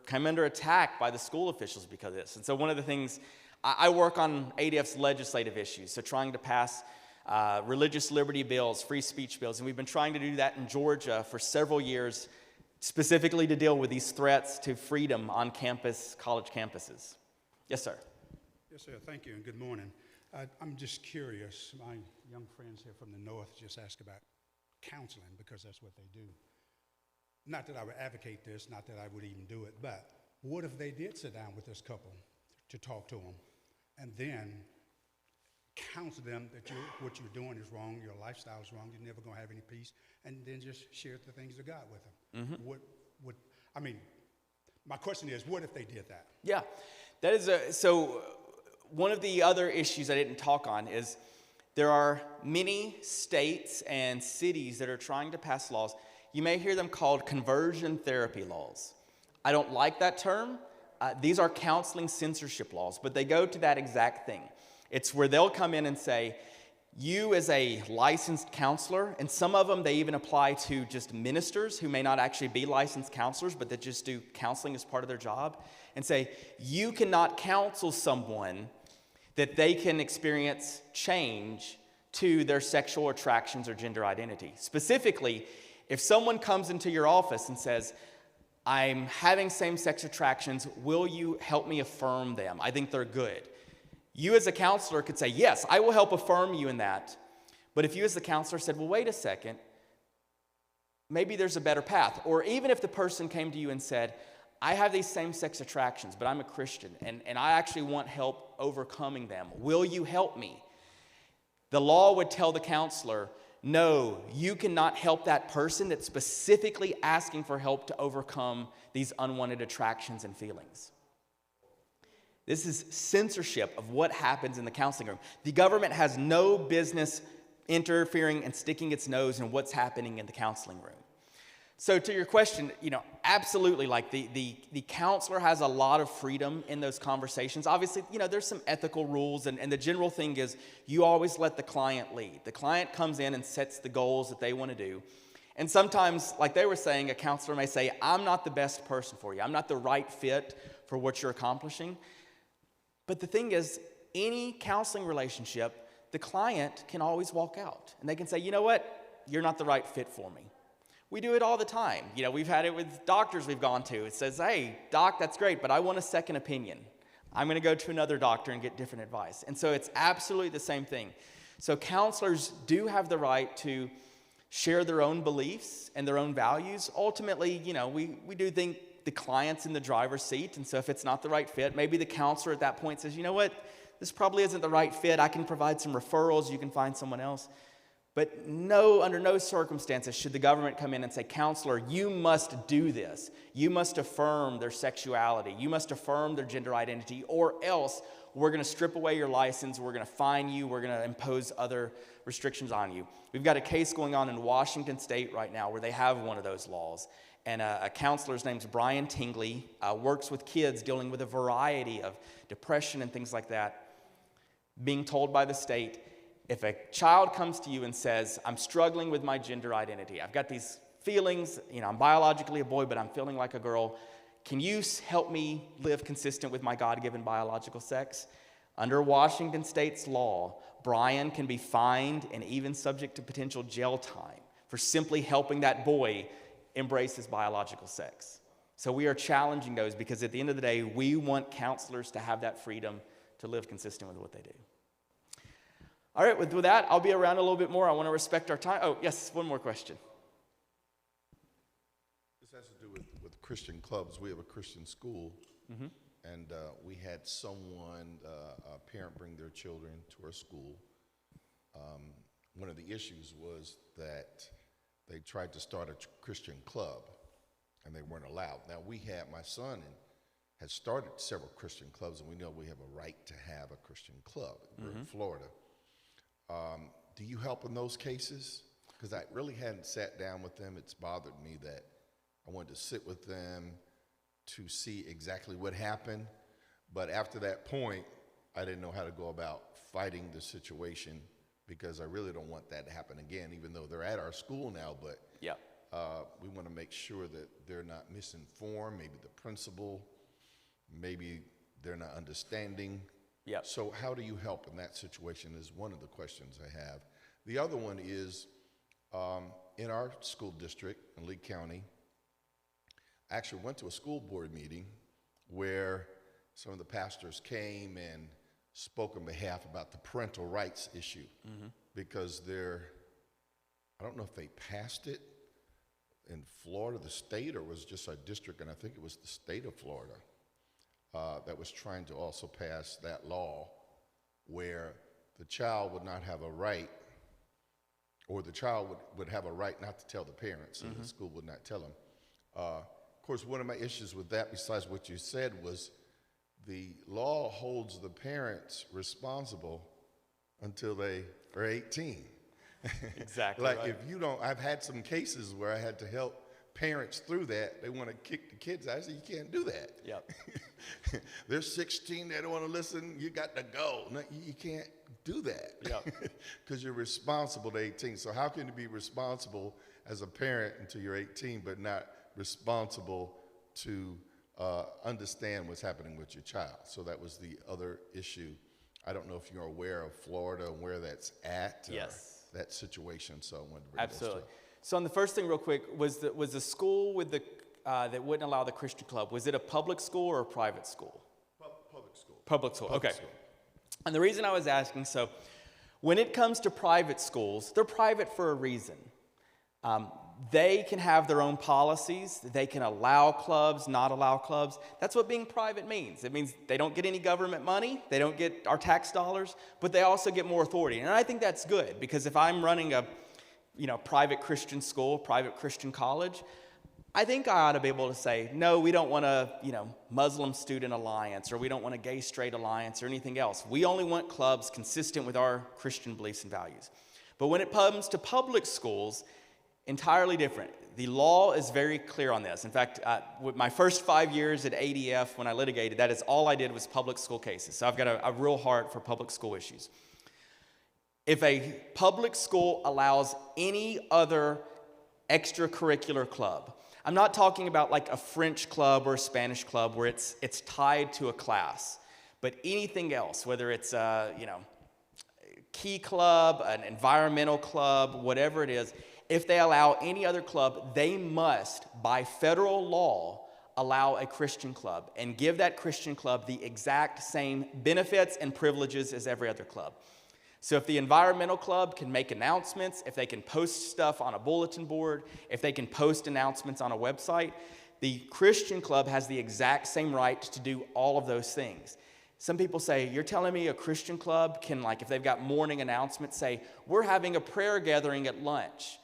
Speaker 9: came under attack by the school officials because of this. And so one of the things, I work on ADF's legislative issues, so trying to pass religious liberty bills, free speech bills, and we've been trying to do that in Georgia for several years, specifically to deal with these threats to freedom on campus, college campuses. Yes, sir.
Speaker 11: Yes, sir. Thank you, and good morning. I'm just curious. My young friends here from the north just asked about counseling, because that's what they do. Not that I would advocate this, not that I would even do it, but what if they did sit down with this couple to talk to them, and then counsel them that what you're doing is wrong, your lifestyle is wrong, you're never going to have any peace, and then just share the things of God with them? Mm-hmm. My question is, what if they did that?
Speaker 9: Yeah. That is so one of the other issues I didn't talk on is there are many states and cities that are trying to pass laws. You may hear them called conversion therapy laws. I don't like that term. These are counseling censorship laws, but they go to that exact thing. It's where they'll come in and say, you as a licensed counselor, and some of them they even apply to just ministers who may not actually be licensed counselors, but that just do counseling as part of their job, and say, you cannot counsel someone that they can experience change to their sexual attractions or gender identity. Specifically, if someone comes into your office and says, I'm having same-sex attractions, will you help me affirm them? I think they're good. You as a counselor could say, yes, I will help affirm you in that. But if you as the counselor said, well, wait a second, maybe there's a better path. Or even if the person came to you and said, I have these same-sex attractions, but I'm a Christian, and I actually want help overcoming them. Will you help me? The law would tell the counselor, no, you cannot help that person that's specifically asking for help to overcome these unwanted attractions and feelings. This is censorship of what happens in the counseling room. The government has no business interfering and sticking its nose in what's happening in the counseling room. So to your question, absolutely, like the counselor has a lot of freedom in those conversations. Obviously, there's some ethical rules, and the general thing is you always let the client lead. The client comes in and sets the goals that they want to do. And sometimes, like they were saying, a counselor may say, I'm not the best person for you. I'm not the right fit for what you're accomplishing. But the thing is, any counseling relationship, the client can always walk out. And they can say, you know what? You're not the right fit for me. We do it all the time. We've had it with doctors we've gone to. It says, hey, doc, that's great, but I want a second opinion. I'm going to go to another doctor and get different advice. And so it's absolutely the same thing. So counselors do have the right to share their own beliefs and their own values. Ultimately, we do think the client's in the driver's seat. And so if it's not the right fit, maybe the counselor at that point says, you know what, this probably isn't the right fit. I can provide some referrals. You can find someone else. But under no circumstances should the government come in and say, counselor, you must do this. You must affirm their sexuality. You must affirm their gender identity, or else we're going to strip away your license. We're going to fine you. We're going to impose other restrictions on you. We've got a case going on in Washington State right now where they have one of those laws. And a counselor's name's Brian Tingley, works with kids dealing with a variety of depression and things like that, being told by the state, if a child comes to you and says, I'm struggling with my gender identity, I've got these feelings, I'm biologically a boy, but I'm feeling like a girl, can you help me live consistent with my God-given biological sex? Under Washington State's law, Brian can be fined and even subject to potential jail time for simply helping that boy embrace his biological sex. So we are challenging those because at the end of the day, we want counselors to have that freedom to live consistent with what they do. All right, with that, I'll be around a little bit more. I want to respect our time. Oh, yes, one more question.
Speaker 12: This has to do with Christian clubs. We have a Christian school, and we had someone, a parent, bring their children to our school. One of the issues was that they tried to start a Christian club, and they weren't allowed. Now, my son has started several Christian clubs, and we know we have a right to have a Christian club. We're in Florida. Do you help in those cases? Because I really hadn't sat down with them. It's bothered me that I wanted to sit with them to see exactly what happened. But after that point, I didn't know how to go about fighting the situation because I really don't want that to happen again, even though they're at our school now. But we want to make sure that they're not misinformed, maybe the principal, maybe they're not understanding. So how do you help in that situation is one of the questions I have. The other one is, in our school district in Lee County, I actually went to a school board meeting where some of the pastors came and spoke on behalf about the parental rights issue because I don't know if they passed it in Florida, the state, or was just our district, and I think it was the state of Florida. That was trying to also pass that law where the child would not have a right, or the child would have a right not to tell the parents, and the school would not tell them. Of course, one of my issues with that, besides what you said, was the law holds the parents responsible until they are 18.
Speaker 9: Exactly.
Speaker 12: Like
Speaker 9: right.
Speaker 12: if you don't, I've had some cases where I had to help parents through that. They want to kick the kids out. I said, you can't do that.
Speaker 9: Yep.
Speaker 12: They're 16, they don't want to listen, you got to go. No, you can't do that.
Speaker 9: Yep.
Speaker 12: Because you're responsible to 18. So how can you be responsible as a parent until you're 18, but not responsible to understand what's happening with your child? So that was the other issue. I don't know if you're aware of Florida and where that's at.
Speaker 9: Yes.
Speaker 12: That situation. So I wanted to bring
Speaker 9: Absolutely.
Speaker 12: those two.
Speaker 9: So on the first thing real quick, was the school with the, that wouldn't allow the Christian club, was it a public school or a private school?
Speaker 12: Public school.
Speaker 9: Public school,
Speaker 12: Public
Speaker 9: okay.
Speaker 12: school.
Speaker 9: And the reason I was asking, so when it comes to private schools, they're private for a reason. They can have their own policies. They can allow clubs, not allow clubs. That's what being private means. It means they don't get any government money. They don't get our tax dollars, but they also get more authority. And I think that's good, because if I'm running a private Christian school, private Christian college, I think I ought to be able to say, no, we don't want a, Muslim Student Alliance, or we don't want a Gay Straight Alliance or anything else. We only want clubs consistent with our Christian beliefs and values. But when it comes to public schools, entirely different. The law is very clear on this. In fact, with my first 5 years at ADF, when I litigated, that is all I did was public school cases. So I've got a real heart for public school issues. If a public school allows any other extracurricular club, I'm not talking about like a French club or a Spanish club where it's tied to a class, but anything else, whether it's a key club, an environmental club, whatever it is, if they allow any other club, they must, by federal law, allow a Christian club and give that Christian club the exact same benefits and privileges as every other club. So if the environmental club can make announcements, if they can post stuff on a bulletin board, if they can post announcements on a website, the Christian club has the exact same right to do all of those things. Some people say, you're telling me a Christian club can, like if they've got morning announcements, say, we're having a prayer gathering at lunch.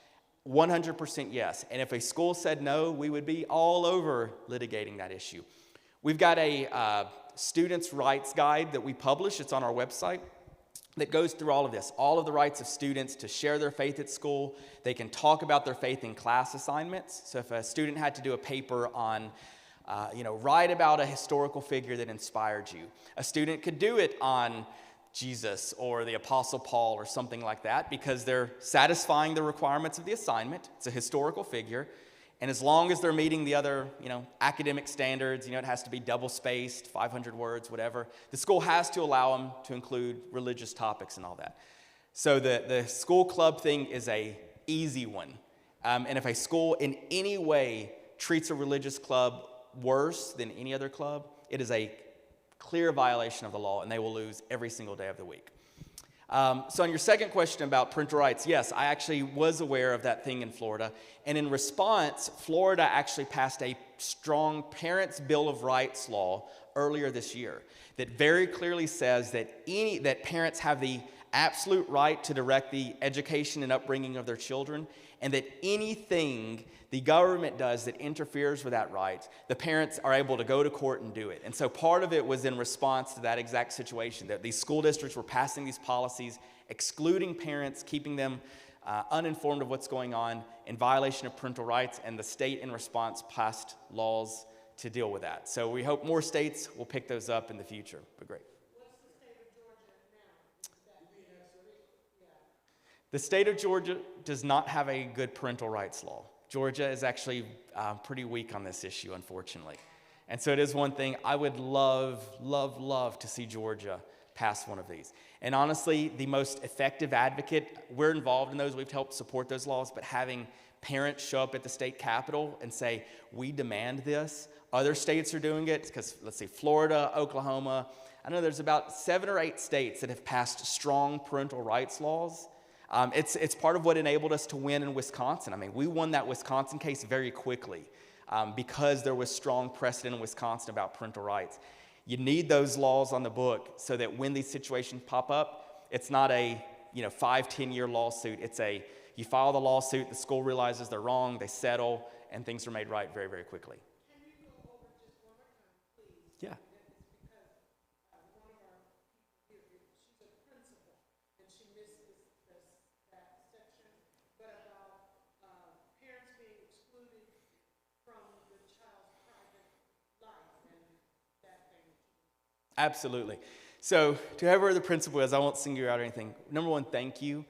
Speaker 9: 100% yes. And if a school said no, we would be all over litigating that issue. We've got a students' rights guide that we publish. It's on our website that goes through all of this, all of the rights of students to share their faith at school. They can talk about their faith in class assignments. So if a student had to do a paper on, write about a historical figure that inspired you, a student could do it on Jesus or the Apostle Paul or something like that, because they're satisfying the requirements of the assignment. It's a historical figure. And as long as they're meeting the other, academic standards, it has to be double-spaced, 500 words, whatever, the school has to allow them to include religious topics and all that. So the school club thing is a easy one. And if a school in any way treats a religious club worse than any other club, it is a clear violation of the law, and they will lose every single day of the week. So on your second question about parental rights, yes, I actually was aware of that thing in Florida. And in response, Florida actually passed a strong Parents' Bill of Rights law earlier this year that very clearly says that parents have the absolute right to direct the education and upbringing of their children, and that anything the government does that interferes with that right, the parents are able to go to court and do it. And so part of it was in response to that exact situation, that these school districts were passing these policies, excluding parents, keeping them uninformed of what's going on in violation of parental rights, and the state in response passed laws to deal with that. So we hope more states will pick those up in the future, but great. The state of Georgia does not have a good parental rights law. Georgia is actually pretty weak on this issue, unfortunately. And so it is one thing I would love, love, love to see Georgia pass one of these. And honestly, the most effective advocate, we're involved in those, we've helped support those laws, but having parents show up at the state capitol and say, we demand this. Other states are doing it, because let's see, Florida, Oklahoma. I know there's about 7 or 8 states that have passed strong parental rights laws. It's part of what enabled us to win in Wisconsin. I mean, we won that Wisconsin case very quickly because there was strong precedent in Wisconsin about parental rights. You need those laws on the book so that when these situations pop up, it's not a 5-10 year lawsuit. It's you file the lawsuit, the school realizes they're wrong, they settle, and things are made right very, very quickly.
Speaker 5: Can you go over just one more time, please?
Speaker 9: Yeah.
Speaker 5: Because she missed that section, but about parents being excluded from the child's private life and that thing.
Speaker 9: Absolutely. So, to whoever the principal is, I won't single you out or anything. Number one, thank you.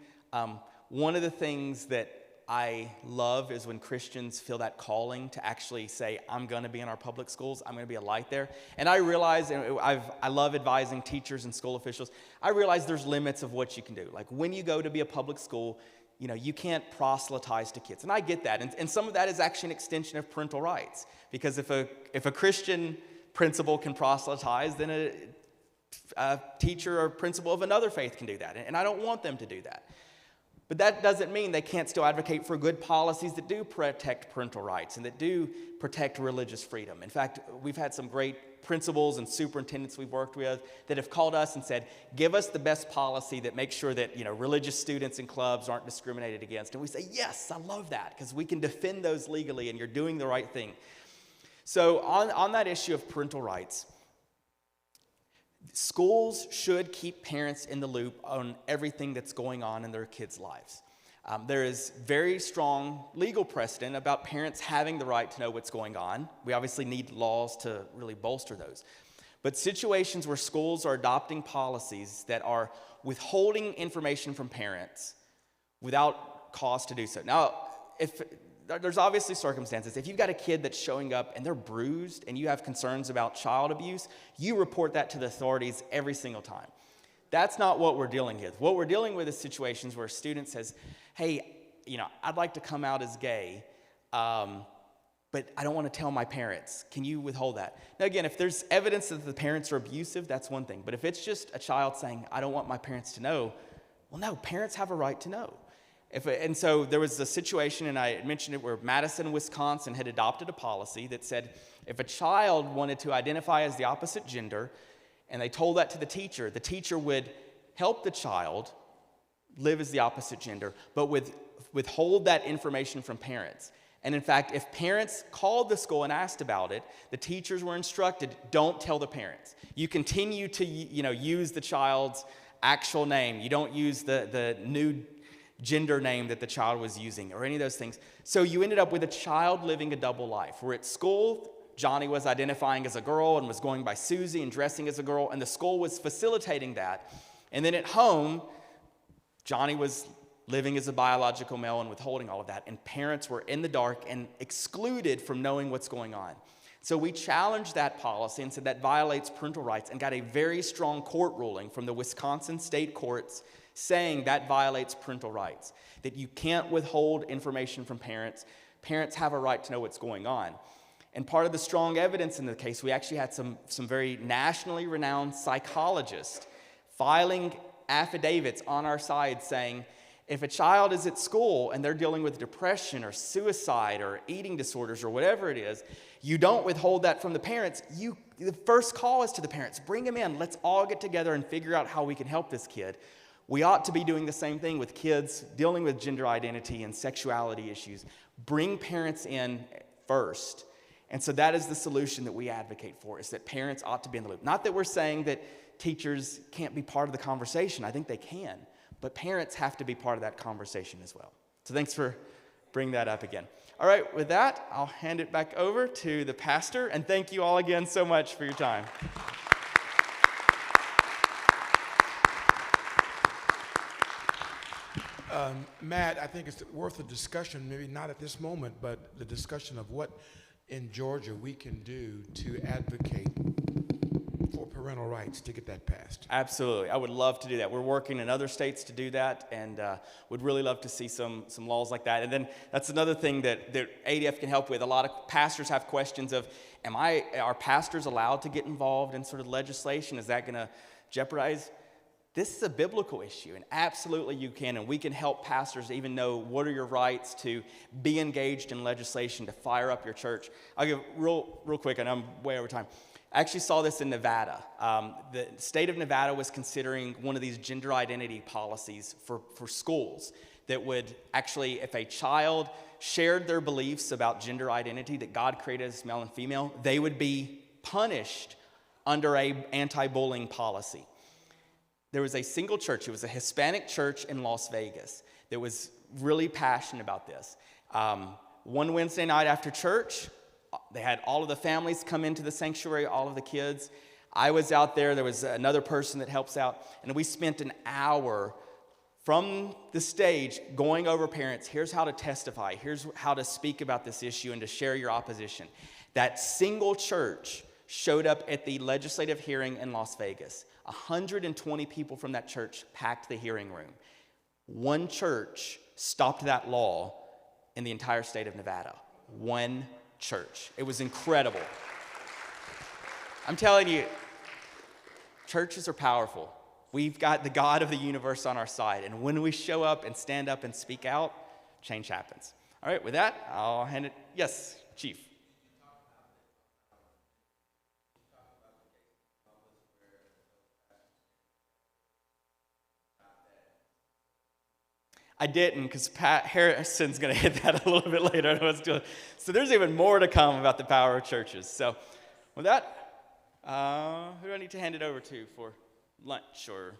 Speaker 9: One of the things that I love is when Christians feel that calling to actually say, I'm going to be in our public schools. I'm going to be a light there. And I realize, and I love advising teachers and school officials, I realize there's limits of what you can do. Like when you go to be a public school, you know, you can't proselytize to kids. And I get that. And some of that is actually an extension of parental rights. Because if a Christian principal can proselytize, then a teacher or principal of another faith can do that. And I don't want them to do that. But that doesn't mean they can't still advocate for good policies that do protect parental rights and that do protect religious freedom. In fact, we've had some great principals and superintendents we've worked with that have called us and said, give us the best policy that makes sure that, you know, religious students and clubs aren't discriminated against. And we say, yes, I love that, because we can defend those legally and you're doing the right thing. So on that issue of parental rights, schools should keep parents in the loop on everything that's going on in their kids' lives. There is very strong legal precedent about parents having the right to know what's going on. We obviously need laws to really bolster those. But situations where schools are adopting policies that are withholding information from parents without cause to do so. Now, there's obviously circumstances. If you've got a kid that's showing up and they're bruised and you have concerns about child abuse, you report that to the authorities every single time. That's not what we're dealing with. What we're dealing with is situations where a student says, hey, you know, I'd like to come out as gay, but I don't want to tell my parents. Can you withhold that? Now, again, if there's evidence that the parents are abusive, that's one thing. But if it's just a child saying, I don't want my parents to know, well, no, parents have a right to know. And so there was a situation, and I mentioned it, where Madison, Wisconsin had adopted a policy that said if a child wanted to identify as the opposite gender, and they told that to the teacher would help the child live as the opposite gender, but withhold that information from parents. And in fact, if parents called the school and asked about it, the teachers were instructed, don't tell the parents. You continue to, you know, use the child's actual name. You don't use the new gender name that the child was using or any of those things. So you ended up with a child living a double life, where at school, Johnny was identifying as a girl and was going by Susie and dressing as a girl, and the school was facilitating that. And then at home, Johnny was living as a biological male and withholding all of that, and parents were in the dark and excluded from knowing what's going on. So we challenged that policy and said that violates parental rights, and got a very strong court ruling from the Wisconsin state courts saying that violates parental rights, that you can't withhold information from parents. Parents have a right to know what's going on. And part of the strong evidence in the case, we actually had some very nationally renowned psychologists filing affidavits on our side saying, if a child is at school and they're dealing with depression or suicide or eating disorders or whatever it is, you don't withhold that from the parents. The first call is to the parents. Bring them in. Let's all get together and figure out how we can help this kid. We ought to be doing the same thing with kids dealing with gender identity and sexuality issues. Bring parents in first. And so that is the solution that we advocate for, is that parents ought to be in the loop. Not that we're saying that teachers can't be part of the conversation. I think they can. But parents have to be part of that conversation as well. So thanks for bringing that up again. All right, with that, I'll hand it back over to the pastor. And thank you all again so much for your time.
Speaker 7: Matt, I think it's worth a discussion, maybe not at this moment, but the discussion of what in Georgia we can do to advocate for parental rights to get that passed.
Speaker 9: Absolutely. I would love to do that. We're working in other states to do that, and would really love to see some laws like that. And then that's another thing that ADF can help with. A lot of pastors have questions of, are pastors allowed to get involved in sort of legislation? Is that going to jeopardize? This is a biblical issue, and absolutely you can, and we can help pastors even know what are your rights to be engaged in legislation, to fire up your church. I'll give real quick, and I'm way over time. I actually saw this in Nevada. The state of Nevada was considering one of these gender identity policies for schools that would actually, if a child shared their beliefs about gender identity, that God created as male and female, they would be punished under an anti-bullying policy. there was a single church. It was a Hispanic church in Las Vegas that was really passionate about this. One Wednesday night after church, they had all of the families come into the sanctuary, all of the kids. I was out there. There was another person that helps out. And we spent an hour from the stage going over parents. Here's how to testify. Here's how to speak about this issue and to share your opposition. That single church showed up at the legislative hearing in Las Vegas. 120 people from that church packed the hearing room. One church stopped that law in the entire state of Nevada. One church. It was incredible. I'm telling you, churches are powerful. We've got the God of the universe on our side. And when we show up and stand up and speak out, change happens. All right, with that, I'll hand it. Yes, Chief. I didn't, because Pat Harrison's going to hit that a little bit later. So there's even more to come about the power of churches. So with that, who do I need to hand it over to for lunch or?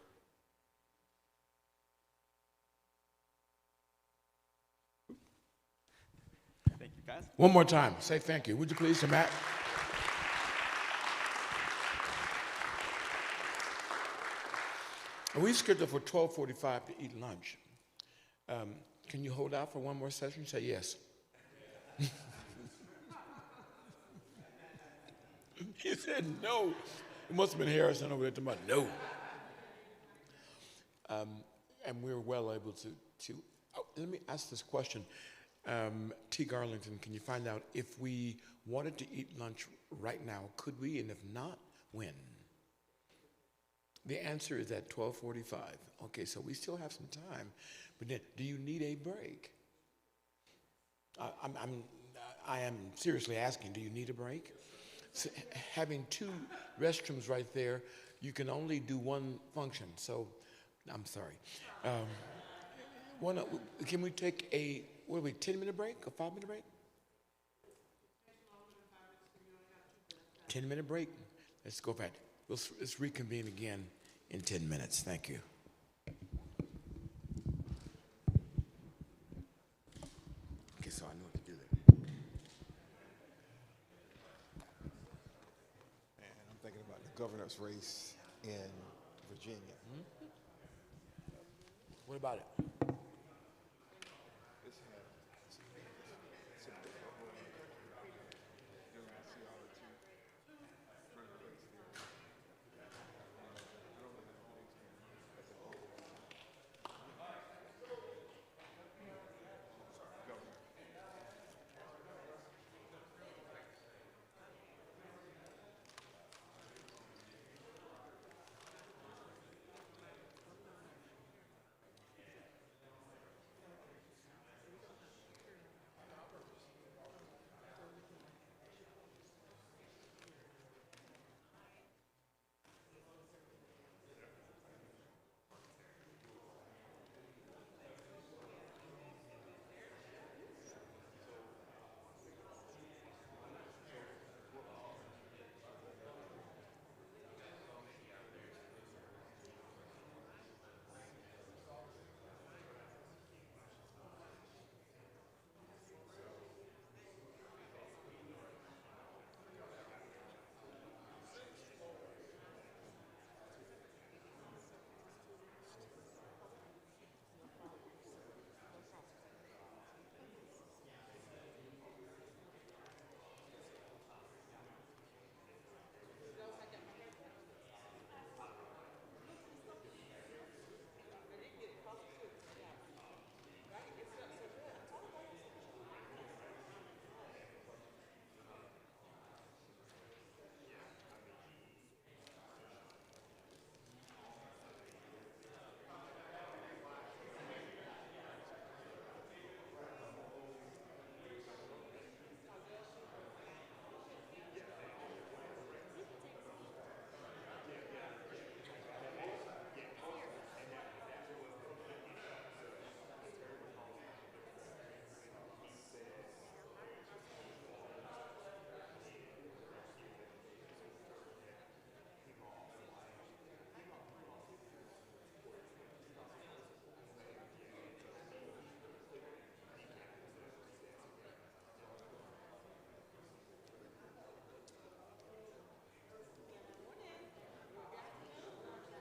Speaker 9: Thank you, guys.
Speaker 7: One more time, say thank you. Would you please, to Matt? We scheduled for 12:45 to eat lunch. Can you hold out for one more session? Say yes. He said no. It must have been Harrison over there talking about no. And we were well able to let me ask this question. T. Garlington, can you find out if we wanted to eat lunch right now, could we? And if not, when? The answer is at 12:45. Okay, so we still have some time. But then, do you need a break? I am seriously asking, do you need a break? So, having two restrooms right there, you can only do one function. So, I'm sorry. Can we take a, 10-minute break, a 5-minute break? 10-minute break. Let's go back. Let's reconvene again in 10 minutes. Thank you. Okay, so I know what to do there.
Speaker 13: And I'm thinking about the governor's race in Virginia.
Speaker 7: What about it?